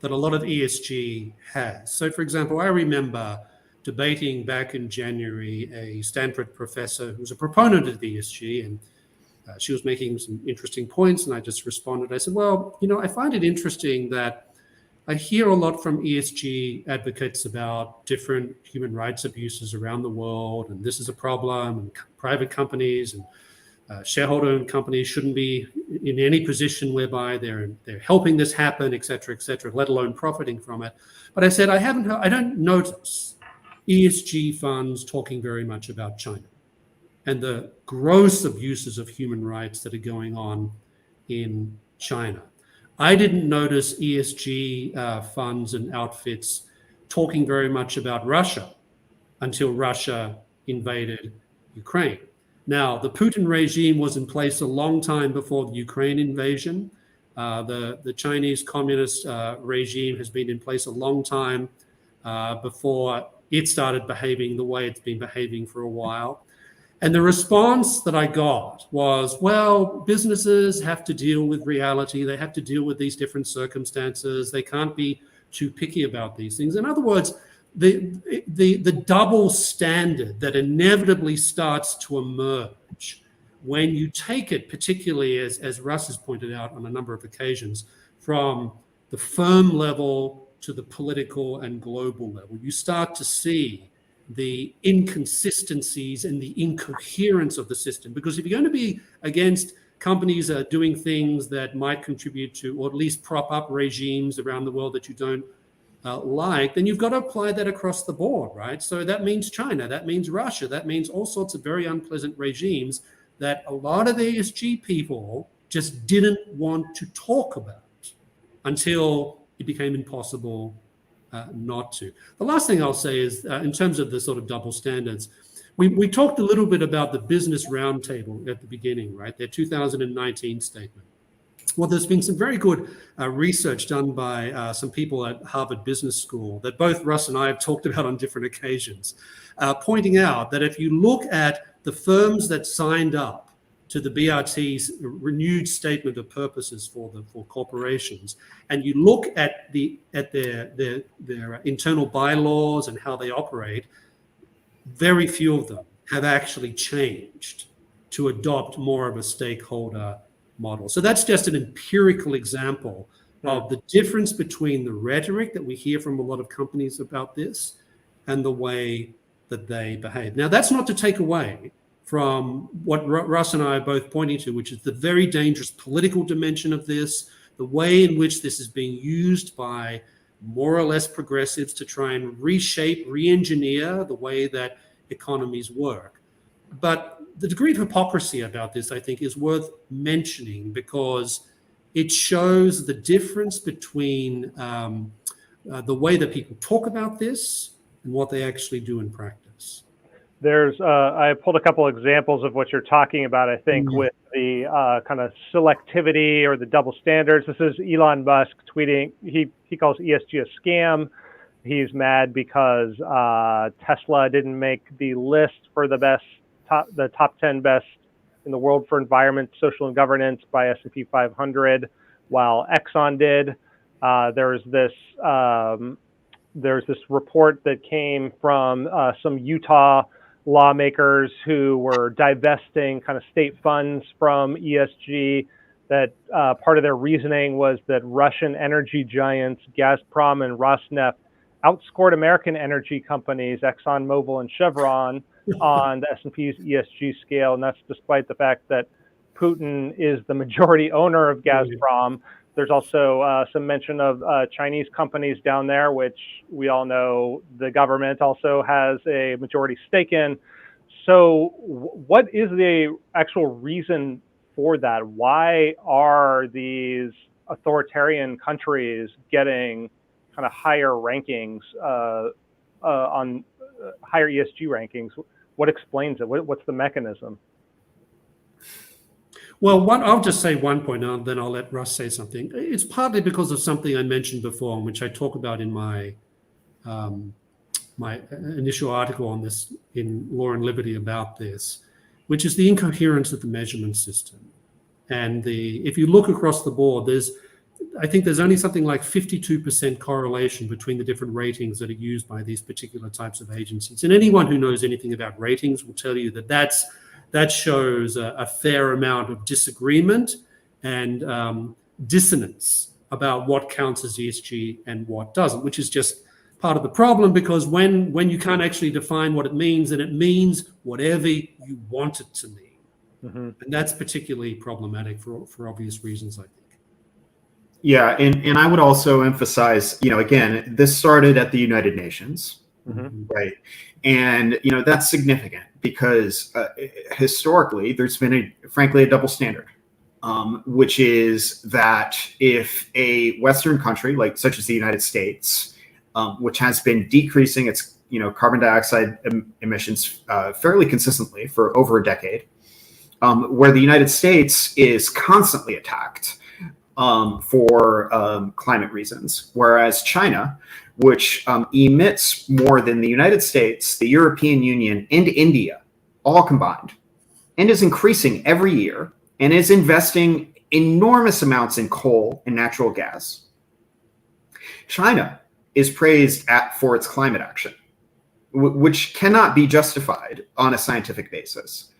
that a lot of ESG has. So, for example, I remember debating back in January a Stanford professor who was a proponent of the ESG, and she was making some interesting points, and I just responded. I said, well, I find it interesting that I hear a lot from ESG advocates about different human rights abuses around the world, and this is a problem, and private companies and shareholder-owned companies shouldn't be in any position whereby they're helping this happen, et cetera, let alone profiting from it. But I said, I don't notice ESG funds talking very much about China and the gross abuses of human rights that are going on in China. I didn't notice ESG funds and outfits talking very much about Russia until Russia invaded Ukraine. Now, the Putin regime was in place a long time before the Ukraine invasion. The Chinese communist regime has been in place a long time before it started behaving the way it's been behaving for a while. And the response that I got was, well, businesses have to deal with reality. They have to deal with these different circumstances. They can't be too picky about these things. In other words, the double standard that inevitably starts to emerge when you take it, particularly as Russ has pointed out on a number of occasions, from the firm level to the political and global level, you start to see the inconsistencies and the incoherence of the system. Because if you're going to be against companies doing things that might contribute to, or at least prop up regimes around the world that you don't then you've got to apply that across the board, right? So that means China, that means Russia, that means all sorts of very unpleasant regimes that a lot of the ESG people just didn't want to talk about until it became impossible not to. The last thing I'll say is, in terms of the sort of double standards, we talked a little bit about the Business Roundtable at the beginning, right? Their 2019 statement. Well, there's been some very good research done by some people at Harvard Business School that both Russ and I have talked about on different occasions, pointing out that if you look at the firms that signed up to the BRT's renewed statement of purposes for corporations, and you look at their internal bylaws and how they operate, very few of them have actually changed to adopt more of a stakeholder model. So that's just an empirical example of the difference between the rhetoric that we hear from a lot of companies about this and the way that they behave. Now, that's not to take away from what Russ and I are both pointing to, which is the very dangerous political dimension of this, the way in which this is being used by more or less progressives to try and reshape, re-engineer the way that economies work. But the degree of hypocrisy about this, I think, is worth mentioning because it shows the difference between the way that people talk about this and what they actually do in practice. I pulled a couple examples of what you're talking about, I think, with the kind of selectivity or the double standards. This is Elon Musk tweeting. He calls ESG a scam. He's mad because Tesla didn't make the list for the top 10 best in the world for environment, social, and governance by S&P 500, while Exxon did. There's this report that came from some Utah lawmakers who were divesting kind of state funds from ESG, that part of their reasoning was that Russian energy giants Gazprom and Rosneft outscored American energy companies, ExxonMobil and Chevron, on the S&P's ESG scale. And that's despite the fact that Putin is the majority owner of Gazprom. There's also some mention of Chinese companies down there, which we all know the government also has a majority stake in. So what is the actual reason for that? Why are these authoritarian countries getting kind of higher rankings on higher ESG rankings? What explains it? What's the mechanism? Well, I'll just say one point, and then I'll let Russ say something. It's partly because of something I mentioned before, which I talk about in my my initial article on this in Law and Liberty about this, which is the incoherence of the measurement system. And if you look across the board, I think there's only something like 52% correlation between the different ratings that are used by these particular types of agencies. And anyone who knows anything about ratings will tell you that shows a fair amount of disagreement and dissonance about what counts as ESG and what doesn't, which is just part of the problem, because when you can't actually define what it means, then it means whatever you want it to mean. Mm-hmm. And that's particularly problematic for obvious reasons, I think. Yeah, and I would also emphasize, again, this started at the United Nations, mm-hmm. right? And, that's significant because historically there's been frankly a double standard, which is that if a Western country, such as the United States, which has been decreasing its, carbon dioxide emissions fairly consistently for over a decade, where the United States is constantly attacked for climate reasons, whereas China, which emits more than the United States, the European Union, and India, all combined, and is increasing every year, and is investing enormous amounts in coal and natural gas. China is praised for its climate action, which cannot be justified on a scientific basis.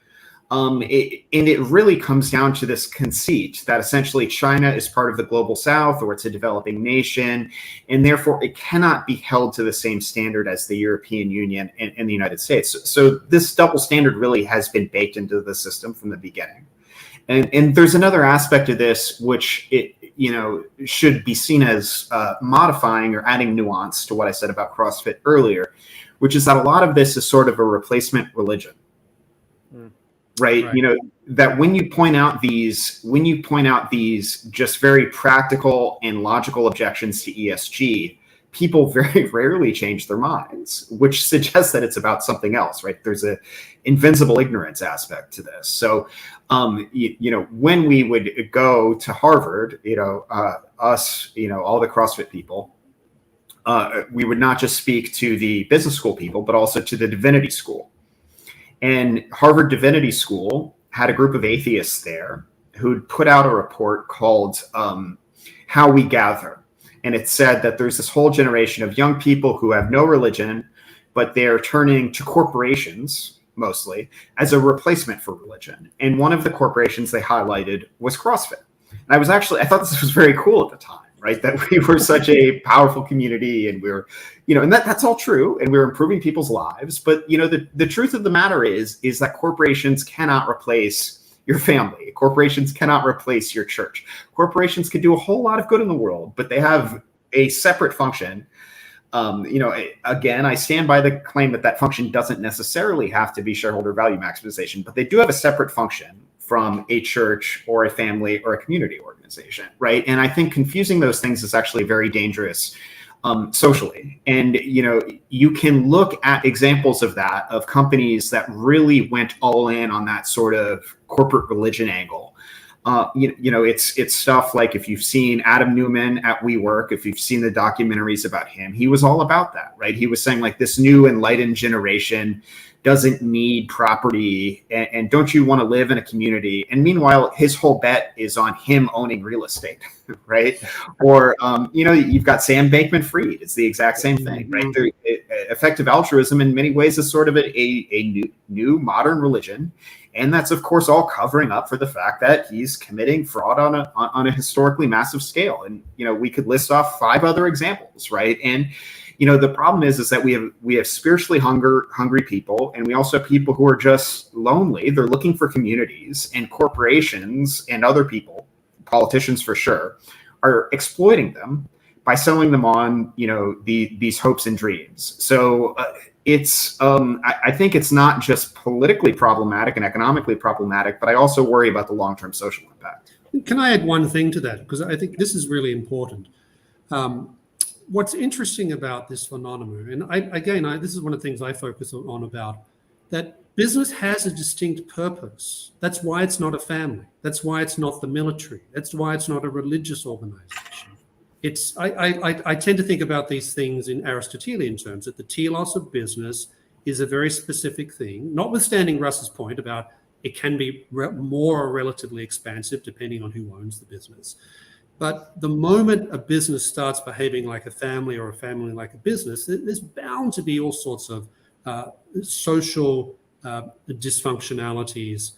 And it really comes down to this conceit that essentially China is part of the global South, or it's a developing nation, and therefore it cannot be held to the same standard as the European Union and the United States. So this double standard really has been baked into the system from the beginning. And there's another aspect of this which should be seen as modifying or adding nuance to what I said about CrossFit earlier, which is that a lot of this is sort of a replacement religion. Right. That when you point out these just very practical and logical objections to ESG, people very rarely change their minds, which suggests that it's about something else, right? There's a invincible ignorance aspect to this. So, when we would go to Harvard, us, all the CrossFit people, we would not just speak to the business school people, but also to the divinity school. And Harvard Divinity School had a group of atheists there who'd put out a report called How We Gather. And it said that there's this whole generation of young people who have no religion, but they're turning to corporations, mostly, as a replacement for religion. And one of the corporations they highlighted was CrossFit. And I thought this was very cool at the time, right? That we were such a powerful community, and we were, and that's all true, and we were improving people's lives. But, the truth of the matter is that corporations cannot replace your family. Corporations cannot replace your church. Corporations can do a whole lot of good in the world, but they have a separate function. Again, I stand by the claim that function doesn't necessarily have to be shareholder value maximization, but they do have a separate function from a church or a family or a community organization, right? And I think confusing those things is actually very dangerous socially. And, you can look at examples of that, of companies that really went all in on that sort of corporate religion angle. It's stuff like, if you've seen Adam Newman at WeWork, if you've seen the documentaries about him, he was all about that, right? He was saying, this new enlightened generation doesn't need property, and don't you want to live in a community? And meanwhile, his whole bet is on him owning real estate, right? Or, you've got Sam Bankman-Fried. It's the exact same thing, right? Effective altruism in many ways is sort of a new modern religion. And that's, of course, all covering up for the fact that he's committing fraud on a historically massive scale. And, we could list off 5 other examples, right? And, the problem is that we have spiritually hungry people, and we also have people who are just lonely. They're looking for communities, and corporations and other people, politicians for sure, are exploiting them by selling them on, these hopes and dreams. So, it's I think it's not just politically problematic and economically problematic, but I also worry about the long-term social impact. Can I add one thing to that? Because I think this is really important. What's interesting about this phenomenon, and this is one of the things I focus on about, that business has a distinct purpose. That's why it's not a family. That's why it's not the military. That's why it's not a religious organization. I tend to think about these things in Aristotelian terms, that the telos of business is a very specific thing, notwithstanding Russ's point about it can be more or relatively expansive depending on who owns the business. But the moment a business starts behaving like a family or a family like a business, there's bound to be all sorts of social dysfunctionalities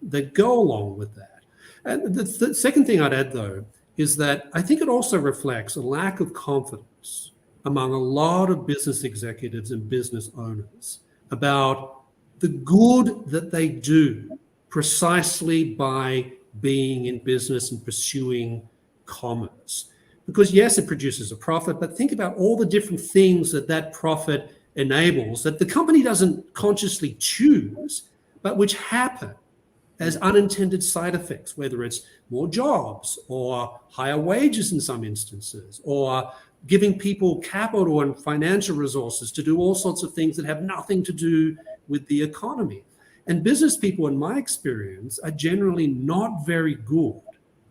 that go along with that. And the second thing I'd add, though, is that I think it also reflects a lack of confidence among a lot of business executives and business owners about the good that they do precisely by being in business and pursuing commerce. Because yes, it produces a profit, but think about all the different things that profit enables that the company doesn't consciously choose, but which happen as unintended side effects, whether it's more jobs or higher wages in some instances, or giving people capital and financial resources to do all sorts of things that have nothing to do with the economy. And business people, in my experience, are generally not very good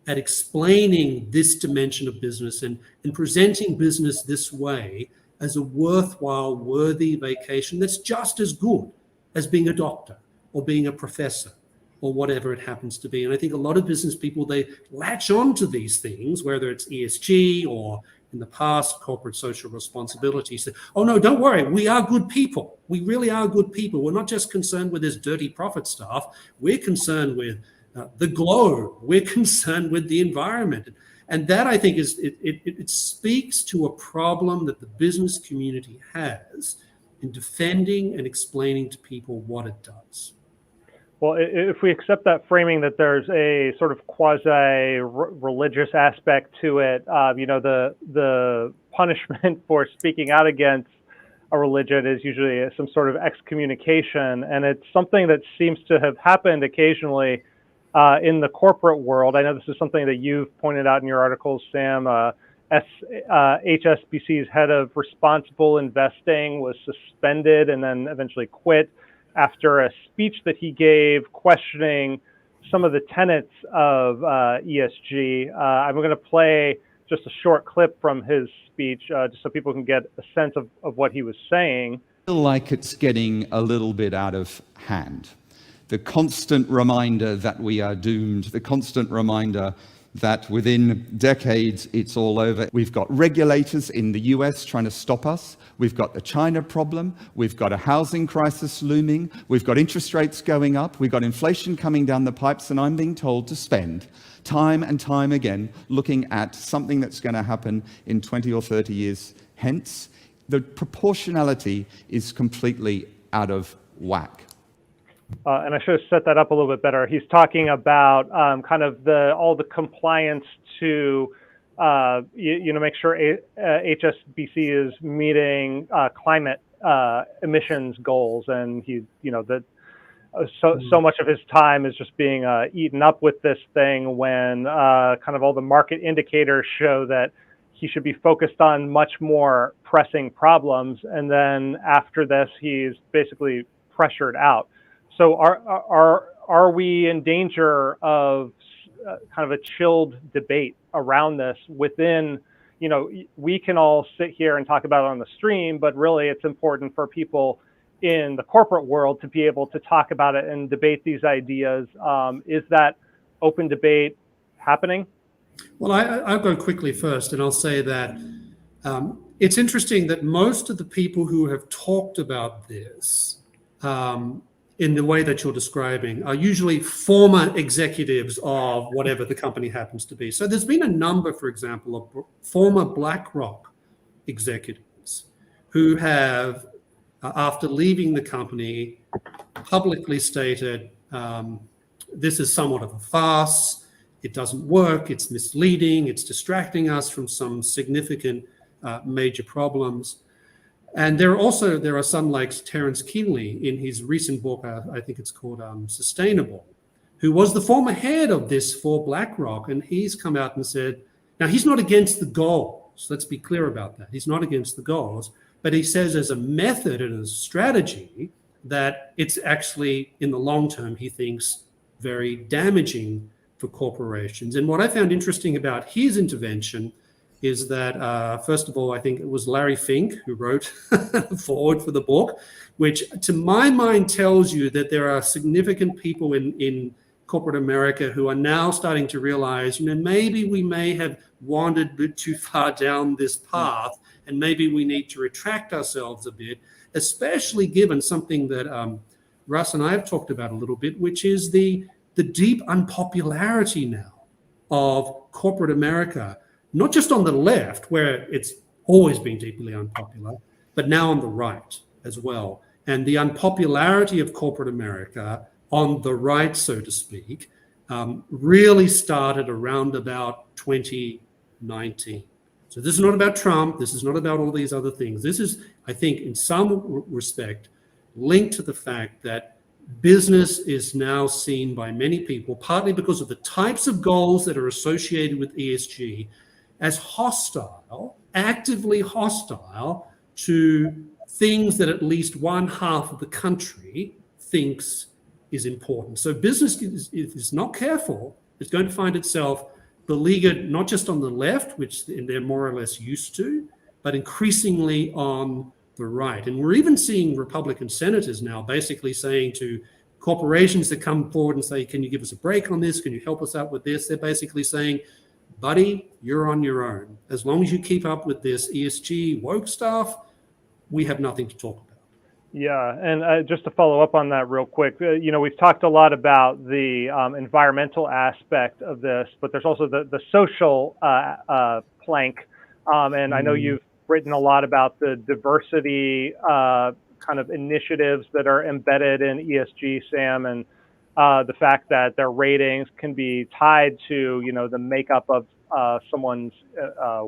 at explaining this dimension of business and presenting business this way as a worthwhile, worthy vacation that's just as good as being a doctor or being a professor or whatever it happens to be. And I think a lot of business people, they latch on to these things, whether it's ESG or in the past, corporate social responsibility. Say, oh no, don't worry, we are good people. We really are good people. We're not just concerned with this dirty profit stuff. We're concerned with the globe. We're concerned with the environment. And that, I think, it speaks to a problem that the business community has in defending and explaining to people what it does. Well, if we accept that framing that there's a sort of quasi-religious aspect to it, the punishment for speaking out against a religion is usually some sort of excommunication, and it's something that seems to have happened occasionally in the corporate world. I know this is something that you've pointed out in your articles, Sam. HSBC's head of responsible investing was suspended and then eventually quit after a speech that he gave questioning some of the tenets of ESG. I'm going to play just a short clip from his speech just so people can get a sense of what he was saying. I feel like it's getting a little bit out of hand. The constant reminder that we are doomed, the constant reminder that within decades it's all over. We've got regulators in the US trying to stop us. We've got the China problem. We've got a housing crisis looming. We've got interest rates going up. We've got inflation coming down the pipes, and I'm being told to spend time and time again looking at something that's going to happen in 20 or 30 years hence. The proportionality is completely out of whack. And I should have set that up a little bit better. He's talking about kind of all the compliance to, make sure HSBC is meeting climate emissions goals, and so much of his time is just being eaten up with this thing when kind of all the market indicators show that he should be focused on much more pressing problems, and then after this, he's basically pressured out. So are we in danger of kind of a chilled debate around this within, we can all sit here and talk about it on the stream, but really it's important for people in the corporate world to be able to talk about it and debate these ideas. Is that open debate happening? Well, I'll go quickly first, and I'll say that it's interesting that most of the people who have talked about this in the way that you're describing are usually former executives of whatever the company happens to be. So there's been a number, for example, of former BlackRock executives who have, after leaving the company, publicly stated, this is somewhat of a farce, it doesn't work, it's misleading, it's distracting us from some significant major problems. And there are some like Terence Keenley in his recent book, I think it's called Sustainable, who was the former head of this for BlackRock. And he's come out and said, now he's not against the goals. Let's be clear about that. He's not against the goals, but he says as a method and a strategy that it's actually in the long term, he thinks, very damaging for corporations. And what I found interesting about his intervention is that, first of all, I think it was Larry Fink who wrote the forward for the book, which to my mind tells you that there are significant people in corporate America who are now starting to realize, maybe we may have wandered a bit too far down this path, and maybe we need to retract ourselves a bit, especially given something that Russ and I have talked about a little bit, which is the deep unpopularity now of corporate America, not just on the left, where it's always been deeply unpopular, but now on the right as well. And the unpopularity of corporate America on the right, so to speak, really started around about 2019. So this is not about Trump. This is not about all these other things. This is, I think, in some respect, linked to the fact that business is now seen by many people, partly because of the types of goals that are associated with ESG, as hostile, actively hostile to things that at least one half of the country thinks is important. So business, if it's not careful, is going to find itself beleaguered not just on the left, which they're more or less used to, but increasingly on the right. And we're even seeing Republican senators now basically saying to corporations that come forward and say, can you give us a break on this? Can you help us out with this? They're basically saying, buddy, you're on your own. As long as you keep up with this ESG woke stuff, we have nothing to talk about. Yeah, and just to follow up on that real quick, we've talked a lot about the environmental aspect of this, but there's also the social plank. And I know you've written a lot about the diversity kind of initiatives that are embedded in ESG, Sam, and the fact that their ratings can be tied to, the makeup of someone's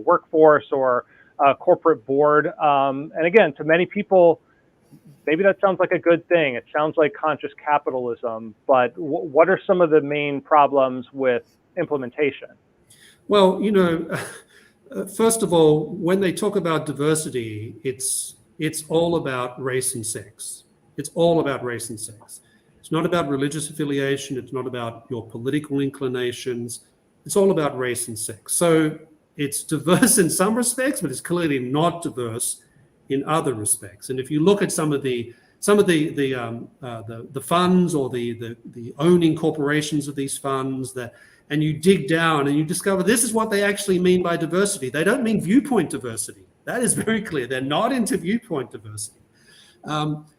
workforce or corporate board. And again, to many people, maybe that sounds like a good thing. It sounds like conscious capitalism, but what are some of the main problems with implementation? Well, first of all, when they talk about diversity, it's all about race and sex. It's all about race and sex. It's not about religious affiliation. It's not about your political inclinations. It's all about race and sex. So it's diverse in some respects, but it's clearly not diverse in other respects. And if you look at some of the funds or the owning corporations of these funds, and you dig down and you discover this is what they actually mean by diversity. They don't mean viewpoint diversity. That is very clear. They're not into viewpoint diversity.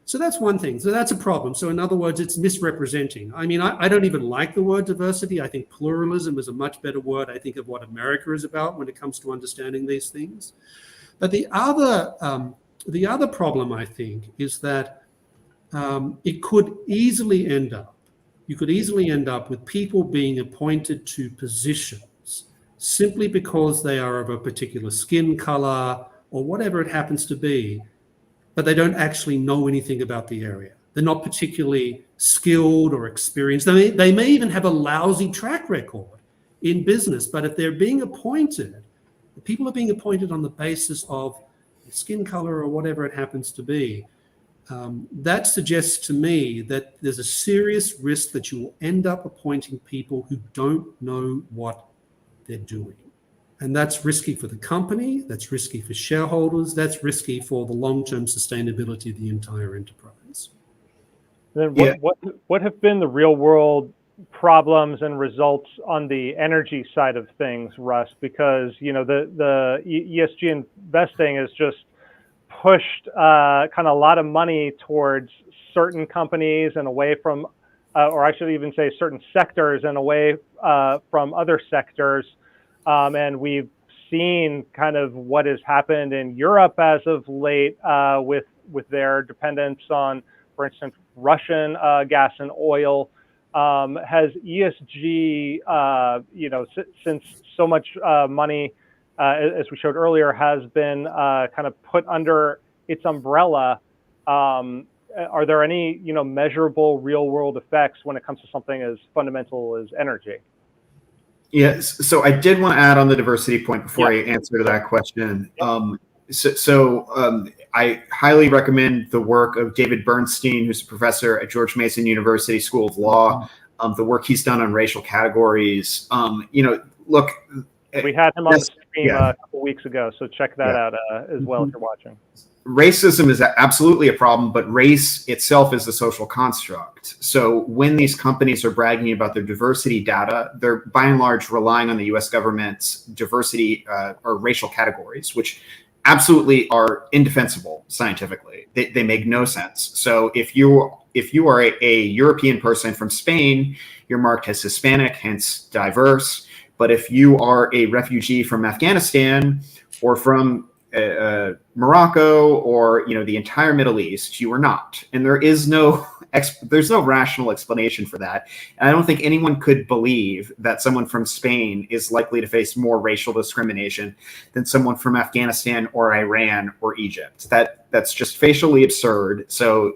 So that's one thing. So that's a problem. So in other words, it's misrepresenting. I mean, I don't even like the word diversity. I think pluralism is a much better word, I think, of what America is about when it comes to understanding these things. But the other problem, I think, is that you could easily end up with people being appointed to positions simply because they are of a particular skin color or whatever it happens to be, but they don't actually know anything about the area. They're not particularly skilled or experienced. They may even have a lousy track record in business, but if they're being appointed, people are being appointed on the basis of skin color or whatever it happens to be. That suggests to me that there's a serious risk that you will end up appointing people who don't know what they're doing. And that's risky for the company, that's risky for shareholders, that's risky for the long-term sustainability of the entire enterprise. Then what have been the real world problems and results on the energy side of things, Russ? Because, the ESG investing has just pushed kind of a lot of money towards certain companies and away from, or I should even say certain sectors and away from other sectors. And we've seen kind of what has happened in Europe as of late with their dependence on, for instance, Russian gas and oil. Has ESG, since so much money, as we showed earlier, has been kind of put under its umbrella, are there any, measurable real world effects when it comes to something as fundamental as energy? Yes. So I did want to add on the diversity point before I answer to that question. I highly recommend the work of David Bernstein, who's a professor at George Mason University School of Law. The work he's done on racial categories. Look, we had him on the stream a couple weeks ago, so check that out as well if you're watching. Racism is absolutely a problem, but race itself is a social construct. So when these companies are bragging about their diversity data, they're by and large relying on the US government's diversity or racial categories, which absolutely are indefensible scientifically. They make no sense. So if you are a European person from Spain, you're marked as Hispanic, hence diverse. But if you are a refugee from Afghanistan or from Morocco or the entire Middle East, you are not, and there's no rational explanation for that. And I don't think anyone could believe that someone from Spain is likely to face more racial discrimination than someone from Afghanistan or Iran or Egypt. That's just facially absurd. So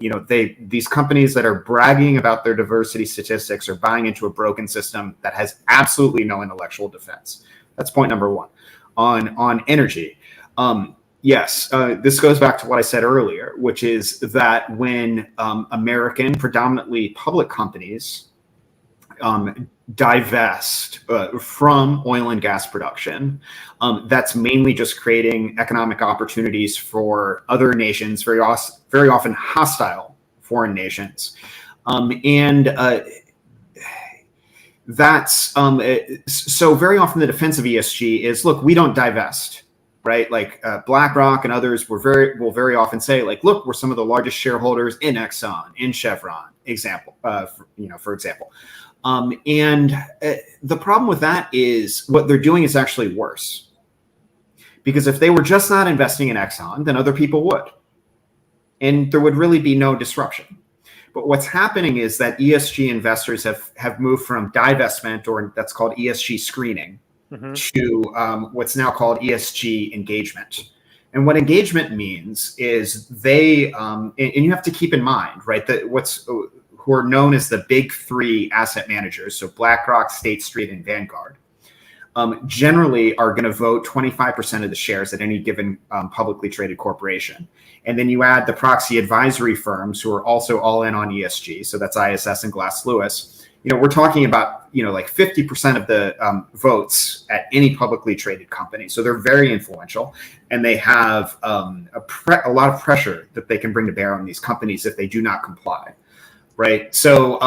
these companies that are bragging about their diversity statistics are buying into a broken system that has absolutely no intellectual defense. That's point number one. On energy. Yes, this goes back to what I said earlier, which is that when American, predominantly public companies divest from oil and gas production, that's mainly just creating economic opportunities for other nations, very often hostile foreign nations. That's so very often the defense of ESG is, look, we don't divest. Right, like BlackRock and others will very often say, like, look, we're some of the largest shareholders in Exxon, in Chevron, for example. And the problem with that is what they're doing is actually worse, because if they were just not investing in Exxon, then other people would, and there would really be no disruption. But what's happening is that ESG investors have moved from divestment, or that's called ESG screening, to what's now called ESG engagement. And what engagement means is they, and you have to keep in mind, right, that who are known as the big three asset managers, so BlackRock, State Street, and Vanguard, generally are going to vote 25% of the shares at any given publicly traded corporation. And then you add the proxy advisory firms who are also all in on ESG, so that's ISS and Glass Lewis. We're talking about, like 50% of the votes at any publicly traded company. So they're very influential, and they have a lot of pressure that they can bring to bear on these companies if they do not comply. Right. So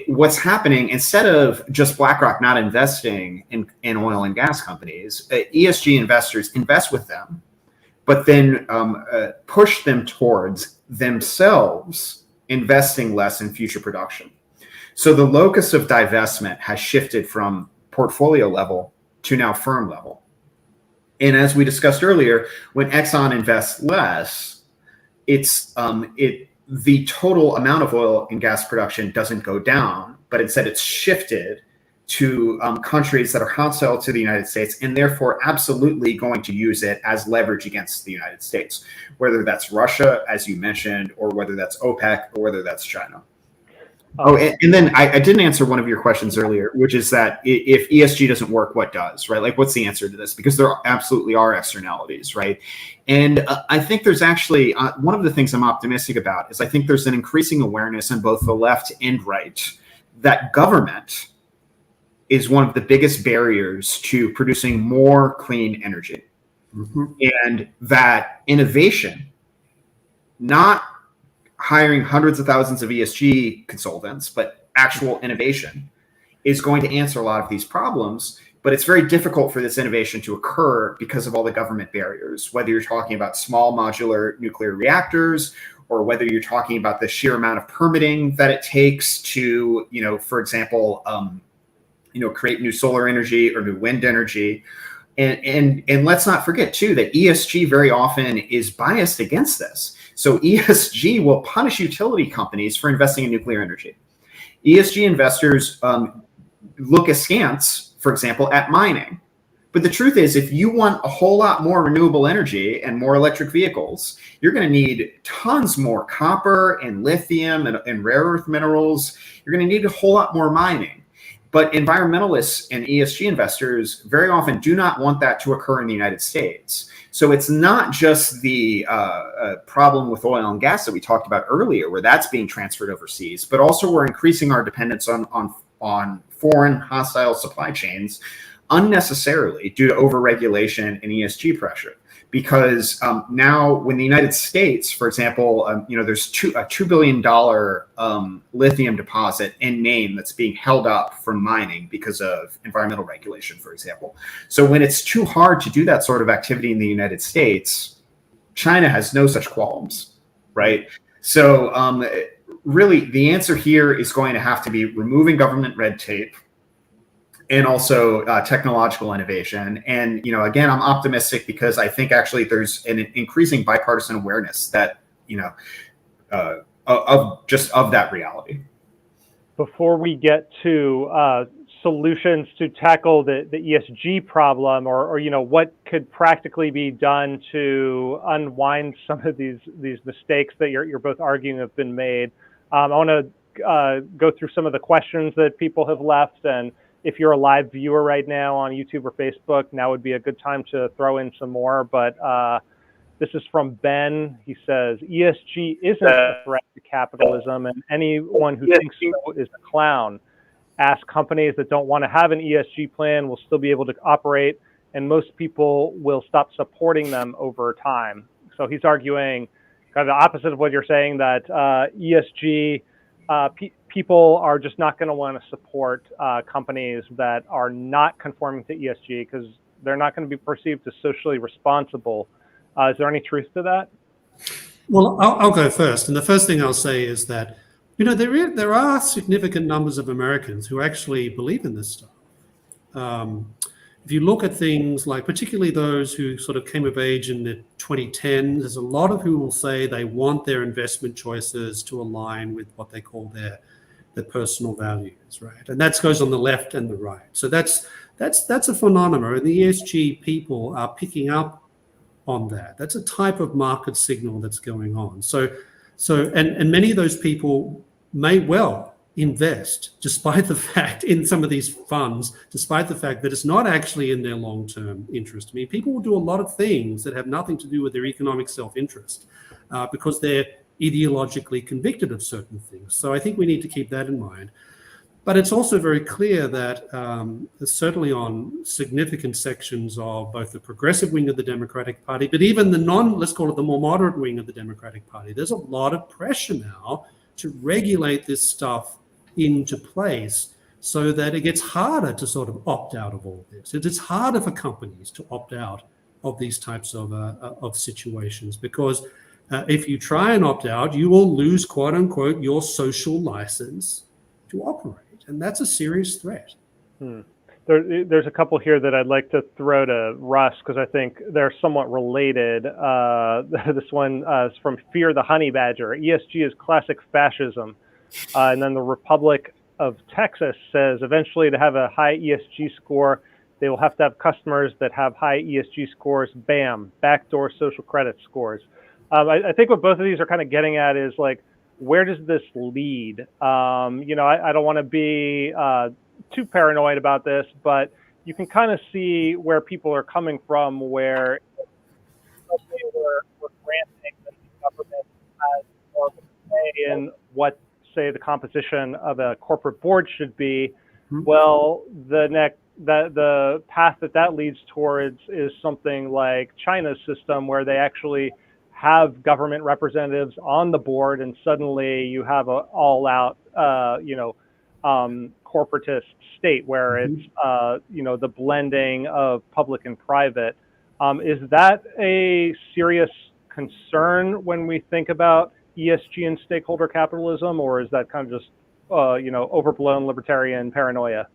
what's happening, instead of just BlackRock not investing in oil and gas companies, ESG investors invest with them, but then push them towards themselves investing less in future production. So the locus of divestment has shifted from portfolio level to now firm level. And as we discussed earlier, when Exxon invests less, the total amount of oil and gas production doesn't go down, but instead it's shifted to countries that are hostile to the United States, and therefore absolutely going to use it as leverage against the United States, whether that's Russia, as you mentioned, or whether that's OPEC, or whether that's China. And then I didn't answer one of your questions earlier, which is that if ESG doesn't work, what does, right? Like, what's the answer to this? Because there absolutely are externalities, right? And I think there's actually, one of the things I'm optimistic about is I think there's an increasing awareness on both the left and right that government is one of the biggest barriers to producing more clean energy. And that innovation, not hiring hundreds of thousands of ESG consultants, but actual innovation is going to answer a lot of these problems. But it's very difficult for this innovation to occur because of all the government barriers, whether you're talking about small modular nuclear reactors, or whether you're talking about the sheer amount of permitting that it takes to, for example, create new solar energy or new wind energy. And let's not forget too, that ESG very often is biased against this. So ESG will punish utility companies for investing in nuclear energy. ESG investors look askance, for example, at mining. But the truth is, if you want a whole lot more renewable energy and more electric vehicles, you're going to need tons more copper and lithium and rare earth minerals. You're going to need a whole lot more mining. But environmentalists and ESG investors very often do not want that to occur in the United States. So it's not just the problem with oil and gas that we talked about earlier, where that's being transferred overseas, but also we're increasing our dependence on foreign hostile supply chains unnecessarily due to overregulation and ESG pressure. Because now when the United States, for example, there's a $2 billion lithium deposit in Maine that's being held up from mining because of environmental regulation, for example. So when it's too hard to do that sort of activity in the United States, China has no such qualms, right? So really the answer here is going to have to be removing government red tape, and also technological innovation. And, again, I'm optimistic because I think actually there's an increasing bipartisan awareness that, of that reality. Before we get to solutions to tackle the ESG problem, or what could practically be done to unwind some of these mistakes that you're both arguing have been made, I want to go through some of the questions that people have left. And if you're a live viewer right now on YouTube or Facebook, now would be a good time to throw in some more. But this is from Ben. He says, ESG isn't a threat to capitalism, and anyone who thinks so is a clown. Ask companies that don't want to have an ESG plan will still be able to operate, and most people will stop supporting them over time. So he's arguing kind of the opposite of what you're saying, that ESG people are just not going to want to support companies that are not conforming to ESG because they're not going to be perceived as socially responsible. Is there any truth to that? Well, I'll go first. And the first thing I'll say is that, there are significant numbers of Americans who actually believe in this stuff. If you look at things like, particularly those who sort of came of age in the 2010s, there's a lot of who will say they want their investment choices to align with what they call their personal values, right? And that goes on the left and the right. So that's a phenomenon, and the ESG people are picking up on that. That's a type of market signal that's going on. So and many of those people may well invest despite the fact in some of these funds, despite the fact that it's not actually in their long-term interest. I mean, people will do a lot of things that have nothing to do with their economic self-interest because they're ideologically convicted of certain things. So I think we need to keep that in mind. But it's also very clear that certainly on significant sections of both the progressive wing of the Democratic Party, but even the let's call it the more moderate wing of the Democratic Party, there's a lot of pressure now to regulate this stuff into place so that it gets harder to sort of opt out of all this. It's harder for companies to opt out of these types of situations because if you try and opt out, you will lose, quote unquote, your social license to operate. And that's a serious threat. There's a couple here that I'd like to throw to Russ because I think they're somewhat related. This one is from Fear the Honey Badger. ESG is classic fascism. And then the Republic of Texas says eventually to have a high ESG score, they will have to have customers that have high ESG scores. Bam, backdoor social credit scores. I think what both of these are kind of getting at is like, where does this lead? I don't want to be too paranoid about this, but you can kind of see where people are coming from, where we're granting that the government has more of a say in what, say, the composition of a corporate board should be. Well, the path that leads towards is something like China's system, where they actually have government representatives on the board, and suddenly you have a all-out, corporatist state where it's, the blending of public and private. Is that a serious concern when we think about ESG and stakeholder capitalism, or is that kind of just, overblown libertarian paranoia?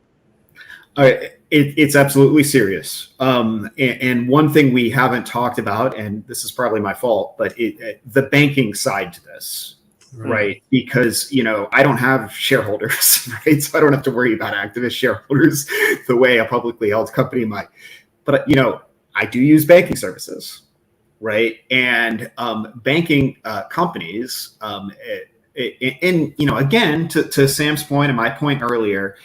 It's absolutely serious. And one thing we haven't talked about, and this is probably my fault, but the banking side to this, right? Because, I don't have shareholders, right? So I don't have to worry about activist shareholders the way a publicly held company might. but I do use banking services, right? And banking companies, again, to Sam's point and my point earlier,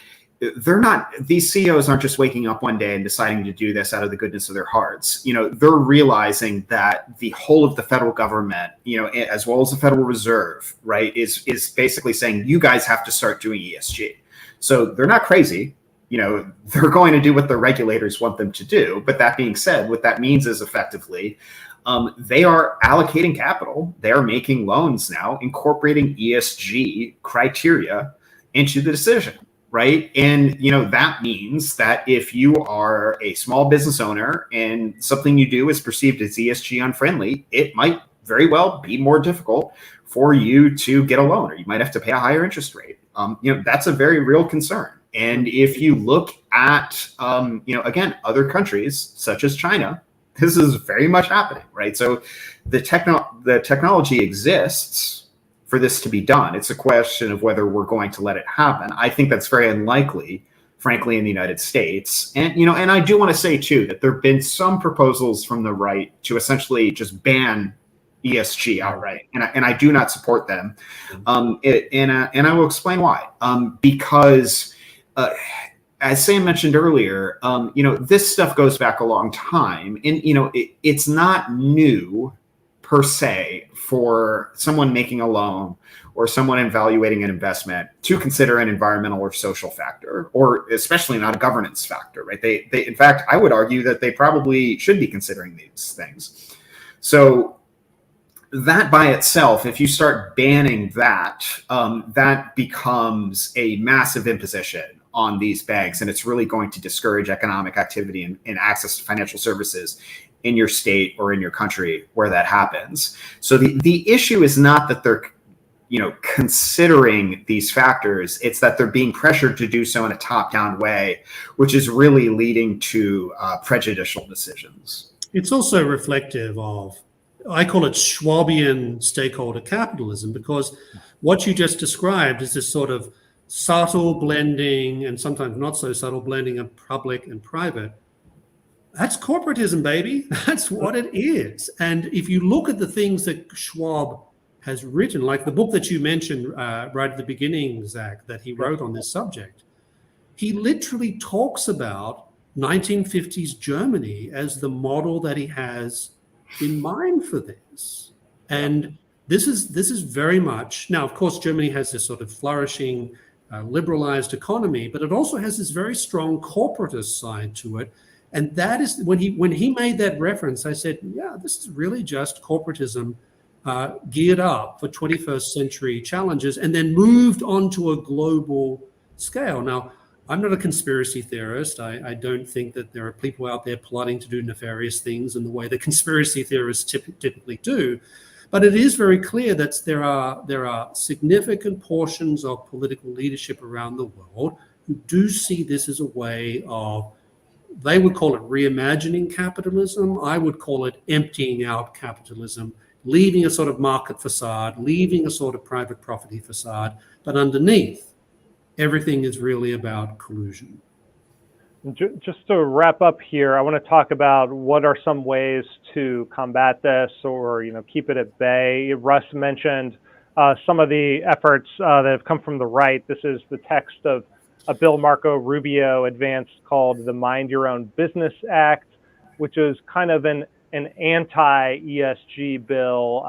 these CEOs aren't just waking up one day and deciding to do this out of the goodness of their hearts. They're realizing that the whole of the federal government, as well as the Federal Reserve, right, is basically saying you guys have to start doing ESG. So they're not crazy. They're going to do what the regulators want them to do. But that being said, what that means is effectively they are allocating capital. They are making loans now, incorporating ESG criteria into the decision. Right. And, that means that if you are a small business owner and something you do is perceived as ESG unfriendly, it might very well be more difficult for you to get a loan, or you might have to pay a higher interest rate. That's a very real concern. And if you look at, again, other countries such as China, this is very much happening. Right. So the technology exists for this to be done. It's a question of whether we're going to let it happen. I think that's very unlikely, frankly, in the United States. And, and I do want to say too, that there've been some proposals from the right to essentially just ban ESG outright. And I do not support them. And I will explain why. Because, as Sam mentioned earlier, this stuff goes back a long time, and, it's not new per se for someone making a loan or someone evaluating an investment to consider an environmental or social factor, or especially not a governance factor, right? They in fact, I would argue that they probably should be considering these things. So that by itself, if you start banning that, that becomes a massive imposition on these banks, and it's really going to discourage economic activity and access to financial services in your state or in your country where that happens. So the issue is not that they're, considering these factors. It's that they're being pressured to do so in a top-down way, which is really leading to prejudicial decisions. It's also reflective of, I call it Schwabian stakeholder capitalism, because what you just described is this sort of subtle blending, and sometimes not so subtle blending, of public and private. That's corporatism, baby. That's what it is. And if you look at the things that Schwab has written, like the book that you mentioned right at the beginning, Zach, that he wrote on this subject, he literally talks about 1950s Germany as the model that he has in mind for this. And this is very much, now, of course, Germany has this sort of flourishing, liberalized economy, but it also has this very strong corporatist side to it. And that is when he made that reference, I said, yeah, this is really just corporatism geared up for 21st century challenges, and then moved on to a global scale. Now, I'm not a conspiracy theorist. I don't think that there are people out there plotting to do nefarious things in the way that conspiracy theorists typically do. But it is very clear that there are significant portions of political leadership around the world who do see this as a way of, they would call it reimagining capitalism. I would call it emptying out capitalism, leaving a sort of market facade, leaving a sort of private property facade. But underneath, everything is really about collusion. Just to wrap up here, I want to talk about what are some ways to combat this or, keep it at bay. Russ mentioned some of the efforts that have come from the right. This is the text of a bill Marco Rubio advanced called the Mind Your Own Business Act, which is kind of an anti-ESG bill,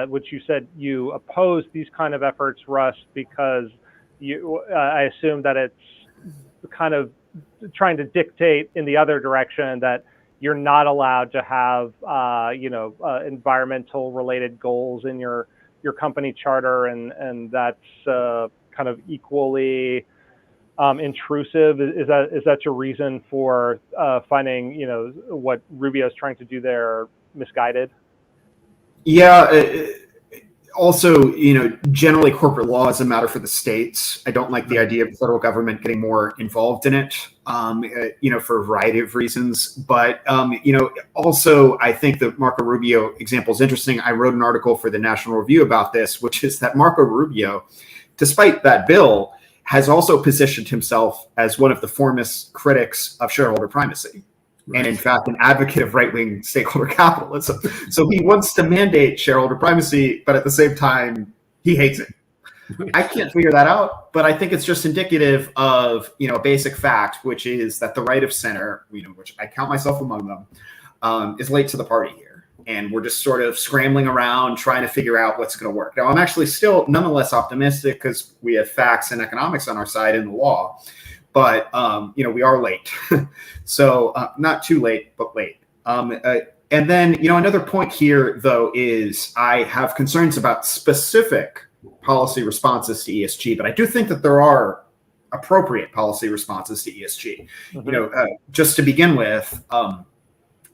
which you said you oppose these kind of efforts, Russ, because I assume that it's kind of trying to dictate in the other direction that you're not allowed to have, environmental related goals in your company charter, and that's kind of equally intrusive. Is that your reason for finding, what Rubio is trying to do there misguided? Yeah. Also, generally corporate law is a matter for the states. I don't like the idea of the federal government getting more involved in it, for a variety of reasons. But, also I think the Marco Rubio example is interesting. I wrote an article for the National Review about this, which is that Marco Rubio, despite that bill, has also positioned himself as one of the foremost critics of shareholder primacy. and in fact an advocate of right-wing stakeholder capitalism. So he wants to mandate shareholder primacy, but at the same time, he hates it. I can't figure that out, but I think it's just indicative of, a basic fact, which is that the right of center, which I count myself among them, is late to the party here. And we're just sort of scrambling around trying to figure out what's going to work. Now, I'm actually still nonetheless optimistic because we have facts and economics on our side in the law, but, we are late. So not too late, but late. And then, another point here, though, is I have concerns about specific policy responses to ESG, but I do think that there are appropriate policy responses to ESG. Just to begin with,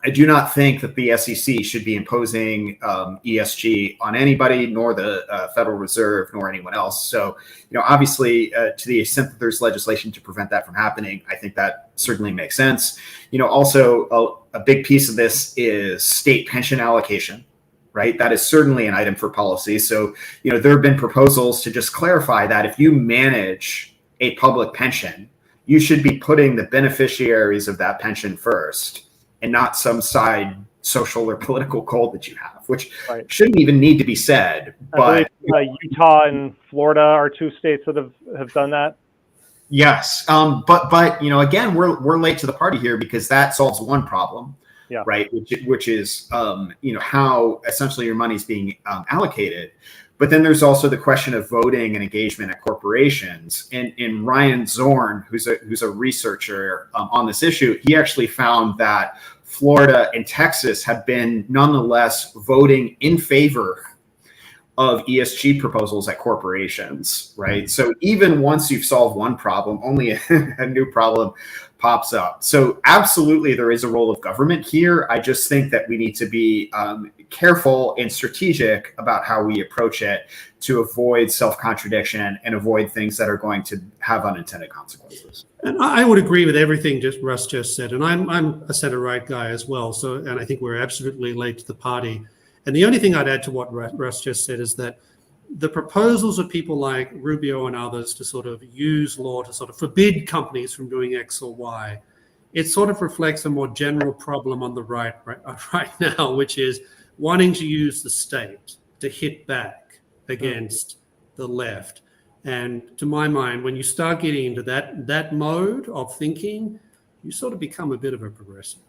I do not think that the SEC should be imposing ESG on anybody, nor the Federal Reserve, nor anyone else. So, obviously, to the extent that there's legislation to prevent that from happening, I think that certainly makes sense. Also, a big piece of this is state pension allocation, right? That is certainly an item for policy. So, there have been proposals to just clarify that if you manage a public pension, you should be putting the beneficiaries of that pension first, and not some side social or political goal that you have, which shouldn't even need to be said. But Utah and Florida are two states that have done that. Yes, but again, we're late to the party here because that solves one problem, right? Which is how essentially your money is being allocated. But then there's also the question of voting and engagement at corporations. And Ryan Zorn, who's a researcher on this issue, he actually found that Florida and Texas have been nonetheless voting in favor of ESG proposals at corporations, right? So even once you've solved one problem, only a new problem pops up. So absolutely, there is a role of government here. I just think that we need to be careful and strategic about how we approach it to avoid self-contradiction and avoid things that are going to have unintended consequences. And I would agree with everything Russ just said. And I'm a center right guy as well. So, and I think we're absolutely late to the party. And the only thing I'd add to what Russ just said is that the proposals of people like Rubio and others to sort of use law to sort of forbid companies from doing X or Y, it sort of reflects a more general problem on the right now, which is wanting to use the state to hit back against the left. And to my mind, when you start getting into that mode of thinking, you sort of become a bit of a progressive.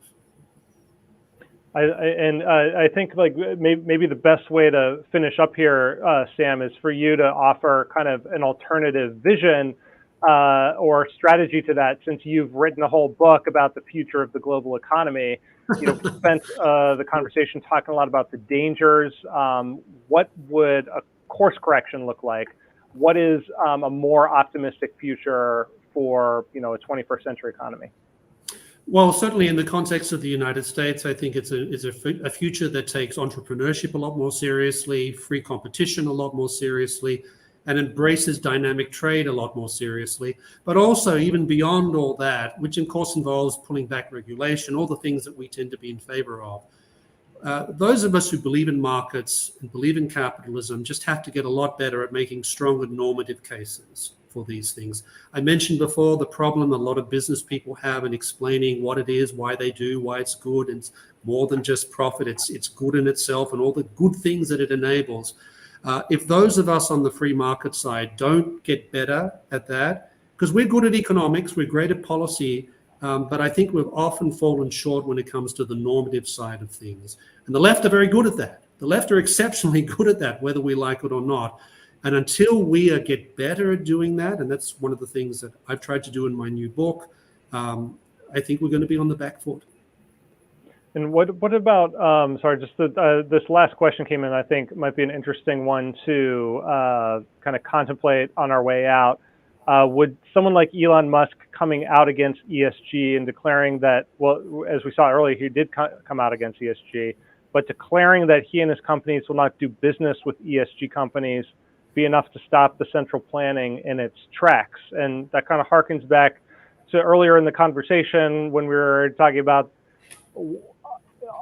I think like maybe the best way to finish up here, Sam, is for you to offer kind of an alternative vision or strategy to that, since you've written a whole book about the future of the global economy. We spent the conversation talking a lot about the dangers. What would a course correction look like? What is a more optimistic future for a 21st century economy? Well, certainly in the context of the United States, I think it's a future that takes entrepreneurship a lot more seriously, free competition a lot more seriously, and embraces dynamic trade a lot more seriously. But also, even beyond all that, which of course involves pulling back regulation, all the things that we tend to be in favor of. Those of us who believe in markets and believe in capitalism just have to get a lot better at making stronger normative cases for these things. I mentioned before the problem a lot of business people have in explaining what it is, why they do, why it's good. It's more than just profit. It's good in itself and all the good things that it enables. If those of us on the free market side don't get better at that, because we're good at economics, we're great at policy, but I think we've often fallen short when it comes to the normative side of things. And the left are very good at that. The left are exceptionally good at that, whether we like it or not. And until we get better at doing that, and that's one of the things that I've tried to do in my new book, I think we're going to be on the back foot. And what about, this last question came in, I think might be an interesting one to kind of contemplate on our way out. Would someone like Elon Musk coming out against ESG and declaring that, well, as we saw earlier, he did come out against ESG, but declaring that he and his companies will not do business with ESG companies be enough to stop the central planning in its tracks? And that kind of harkens back to earlier in the conversation when we were talking about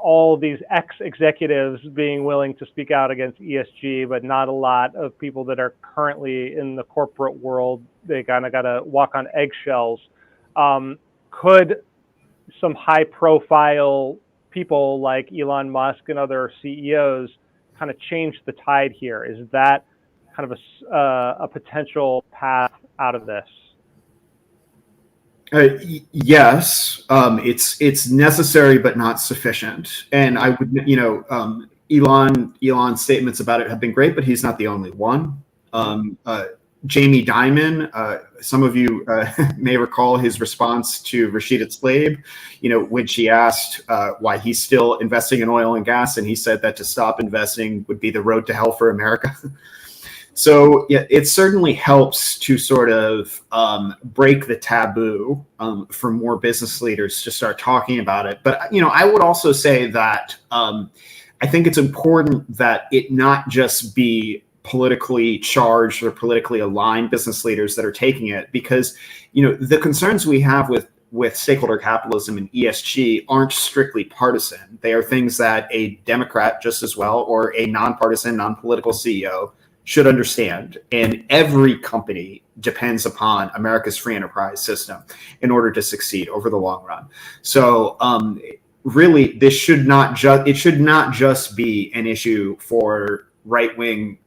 all these ex-executives being willing to speak out against ESG, but not a lot of people that are currently in the corporate world. They kind of got to walk on eggshells. Could some high profile people like Elon Musk and other CEOs kind of change the tide here? Is that kind of a potential path out of this? Yes, it's necessary but not sufficient. And I would, Elon's statements about it have been great, but he's not the only one. Jamie Dimon, some of you may recall his response to Rashida Tlaib, when she asked why he's still investing in oil and gas, and he said that to stop investing would be the road to hell for America. So yeah, it certainly helps to sort of break the taboo for more business leaders to start talking about it. But I would also say that I think it's important that it not just be politically charged or politically aligned business leaders that are taking it, because the concerns we have with stakeholder capitalism and ESG aren't strictly partisan. They are things that a Democrat just as well, or a nonpartisan, non-political CEO should understand. And every company depends upon America's free enterprise system in order to succeed over the long run. So really, it should not just be an issue for right-wing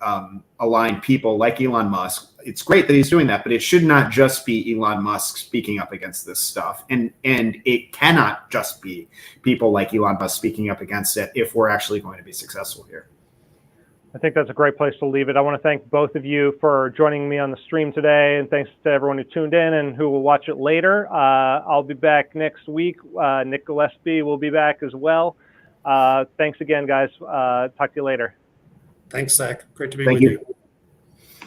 aligned people like Elon Musk. It's great that he's doing that, but it should not just be Elon Musk speaking up against this stuff. And it cannot just be people like Elon Musk speaking up against it if we're actually going to be successful here. I think that's a great place to leave it. I want to thank both of you for joining me on the stream today, and thanks to everyone who tuned in and who will watch it later. I'll be back next week. Nick Gillespie will be back as well. Thanks again, guys. Talk to you later. Thanks, Zach. Great to be with you.